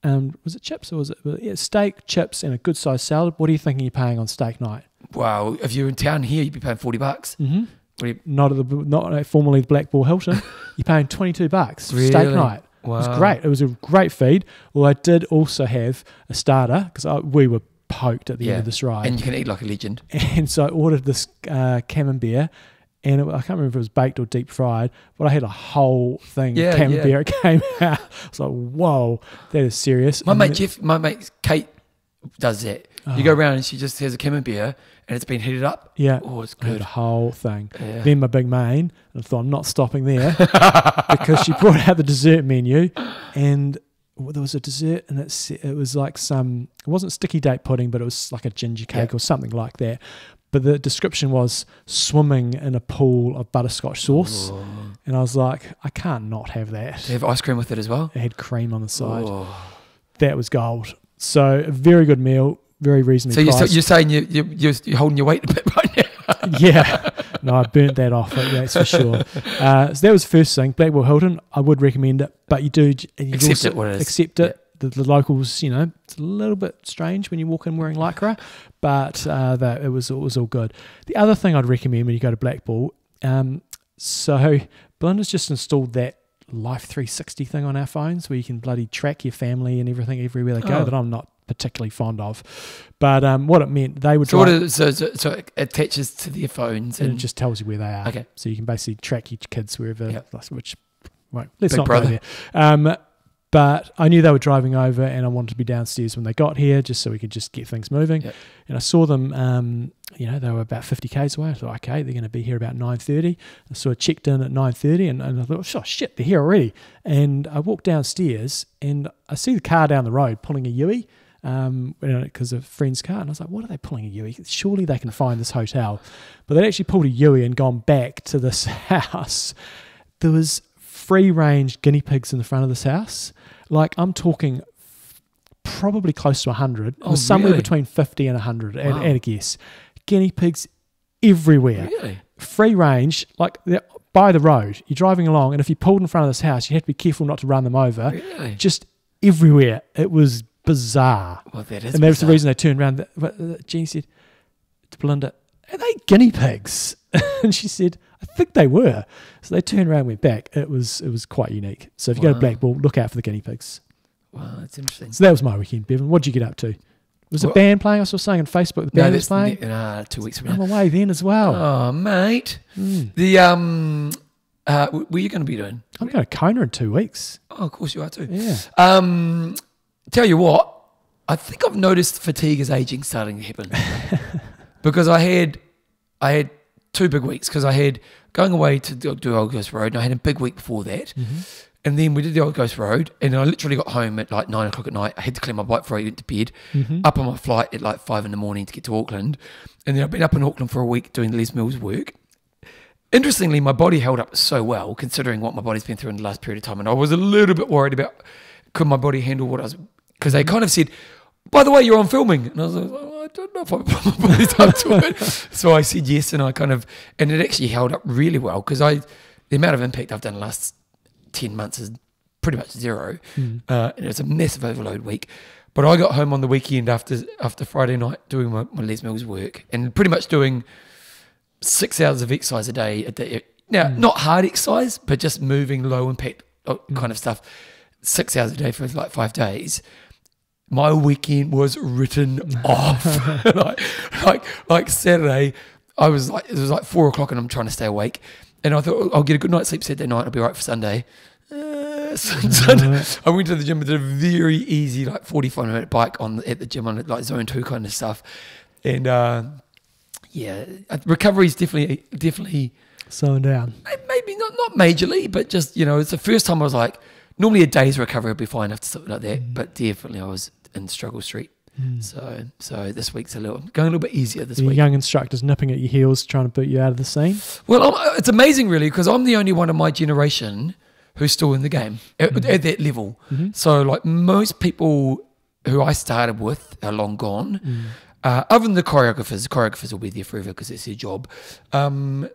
was it chips or was it steak, chips, and a good sized salad? What are you thinking you're paying on steak night? Wow, if you're in town here, you'd be paying $40. Mm-hmm. Not formerly the Black Ball Hilton. You're paying $22 really? Steak night. Wow. It was great. It was a great feed. Well, I did also have a starter because we were poked at the end of this ride. And you can eat like a legend. And so I ordered this camembert, and I can't remember if it was baked or deep fried, but I had a whole thing of camembert. It came out. I was like, whoa, that is serious. My mate Kate does that. You go around and she just has a camembert and it's been heated up. Yeah. Oh, it's I had good. a whole thing. Yeah. Then my big main, and I thought I'm not stopping there because she brought out the dessert menu, and there was a dessert, and it was like it wasn't sticky date pudding, but it was like a ginger cake or something like that. But the description was swimming in a pool of butterscotch sauce. Oh. And I was like, I can't not have that. They have ice cream with it as well? It had cream on the side. Oh. That was gold. So a very good meal, very reasonably priced. So you're saying you're holding your weight a bit right now? Yeah. No, I burnt that off, that's for sure. So that was the first thing. Black Ball Hilton, I would recommend it, but you accept it what it is. Accept it. The locals, you know, it's a little bit strange when you walk in wearing lycra, but it was all good. The other thing I'd recommend when you go to Black Ball, so Belinda's just installed that Life 360 thing on our phones where you can bloody track your family and everything everywhere they go that I'm not particularly fond of. But what it meant, they would so it attaches to their phones and it just tells you where they are. Okay. So you can basically track your kids wherever, which, let's Big not brother. go there. But I knew they were driving over and I wanted to be downstairs when they got here just so we could just get things moving. Yep. And I saw them, they were about 50 k's away. I thought, okay, they're going to be here about 9:30. So I checked in at 9:30 and I thought, oh, shit, they're here already. And I walked downstairs and I see the car down the road pulling a Yui because of a friend's car. And I was like, what are they pulling a Yui? Surely they can find this hotel. But they'd actually pulled a Yui and gone back to this house. There was free-range guinea pigs in the front of this house. Like, I'm talking probably close to 100. It was somewhere between 50 and 100 at a guess. Guinea pigs everywhere. Really? Free range, like by the road. You're driving along, and if you pulled in front of this house, you had to be careful not to run them over. Really? Just everywhere. It was bizarre. Well, that is and that was the reason they turned around. Jean said to Belinda, are they guinea pigs? And she said, I think they were. So they turned around and went back. It was quite unique. So if you go to Black Ball, look out for the guinea pigs. Wow, that's interesting. So that was my weekend, Bevan. What did you get up to? Was the band playing? I saw saying on Facebook the band was playing. 2 weeks from now. I'm away then as well. Oh, mate. The what are you going to be doing? I'm going to Kona in 2 weeks. Oh, of course you are too. Yeah. Tell you what, I think I've noticed fatigue is aging starting to happen because I had 2 big weeks because I had going away to do Old Ghost Road and I had a big week before that. Mm-hmm. And then we did the Old Ghost Road and I literally got home at like 9 o'clock at night. I had to clean my bike before I went to bed. Mm-hmm. Up on my flight at like 5 in the morning to get to Auckland. And then I've been up in Auckland for a week doing Les Mills work. Interestingly, my body held up so well considering what my body's been through in the last period of time. And I was a little bit worried about could my body handle what I was... Because they kind of said, by the way, you're on filming. And I was like, oh, I don't know if I put my body's up to it. So I said yes and and it actually held up really well because the amount of impact I've done the last 10 months is pretty much zero. And it's a massive overload week. But I got home on the weekend after Friday night doing my Les Mills work and pretty much doing 6 hours of exercise a day. Now, not hard exercise, but just moving low impact kind of stuff. 6 hours a day for like 5 days. My weekend was written off. like Saturday, it was like 4 o'clock and I'm trying to stay awake. And I thought, I'll get a good night's sleep Saturday night. I'll be all right for Sunday. Sunday, I went to the gym and did a very easy, like 45-minute bike at the gym on like zone 2 kind of stuff. And recovery is definitely slowing down. maybe not majorly, but just, it's the first time I was like, normally a day's recovery would be fine after something like that, but definitely I was in struggle street. So this week's going a little bit easier this week. Young instructors nipping at your heels, trying to boot you out of the scene. Well, it's amazing, really, because I'm the only one in my generation who's still in the game at that level. So, like, most people who I started with are long gone. Other than the choreographers will be there forever because it's their job. But I'm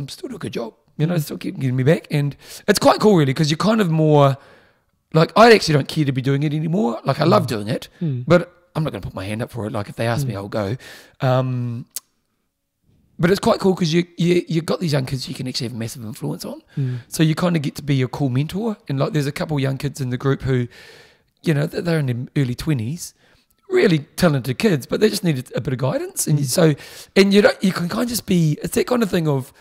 still doing a good job. Still keep getting me back, and it's quite cool, really, because you're kind of more. Like, I actually don't care to be doing it anymore. Like, I love doing it, but I'm not going to put my hand up for it. Like, if they ask me, I'll go. But it's quite cool because you've got these young kids you can actually have a massive influence on. So you kind of get to be a cool mentor. And, like, there's a couple of young kids in the group who, they're in their early 20s, really talented kids, but they just need a bit of guidance. And you can kind of just be, it's that kind of thing of,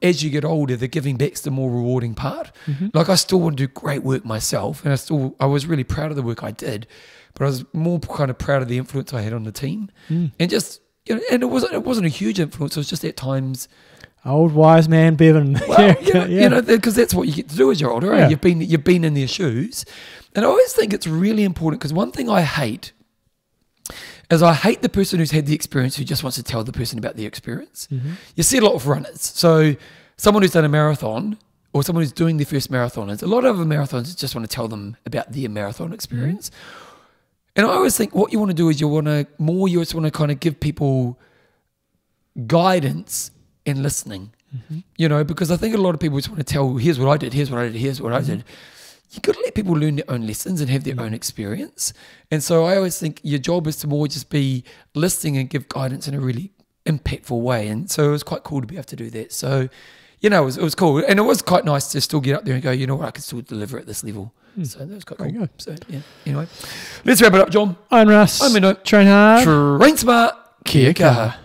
as you get older, the giving back's the more rewarding part. Like, I still want to do great work myself, and I was really proud of the work I did, but I was more kind of proud of the influence I had on the team, and just and it wasn't a huge influence. It was just at times. Old wise man Bevan. Well, because that's what you get to do as you're older. Yeah. You've been in their shoes, and I always think it's really important because one thing I hate is I hate the person who's had the experience who just wants to tell the person about their experience. You see a lot of runners. So someone who's done a marathon or someone who's doing their first marathon, a lot of marathons just want to tell them about their marathon experience. And I always think what you want to do is you just want to kind of give people guidance and listening, because I think a lot of people just want to tell, here's what I did, here's what I did, here's what I did. You've got to let people learn their own lessons and have their own experience. And so I always think your job is to more just be listening and give guidance in a really impactful way. And so it was quite cool to be able to do that. So, it was cool. And it was quite nice to still get up there and go, you know what, I can still deliver at this level. So that was quite cool. Good. So, anyway, let's wrap it up, John. I'm Russ. I'm Mino. Train hard. Train smart. Kia kaha.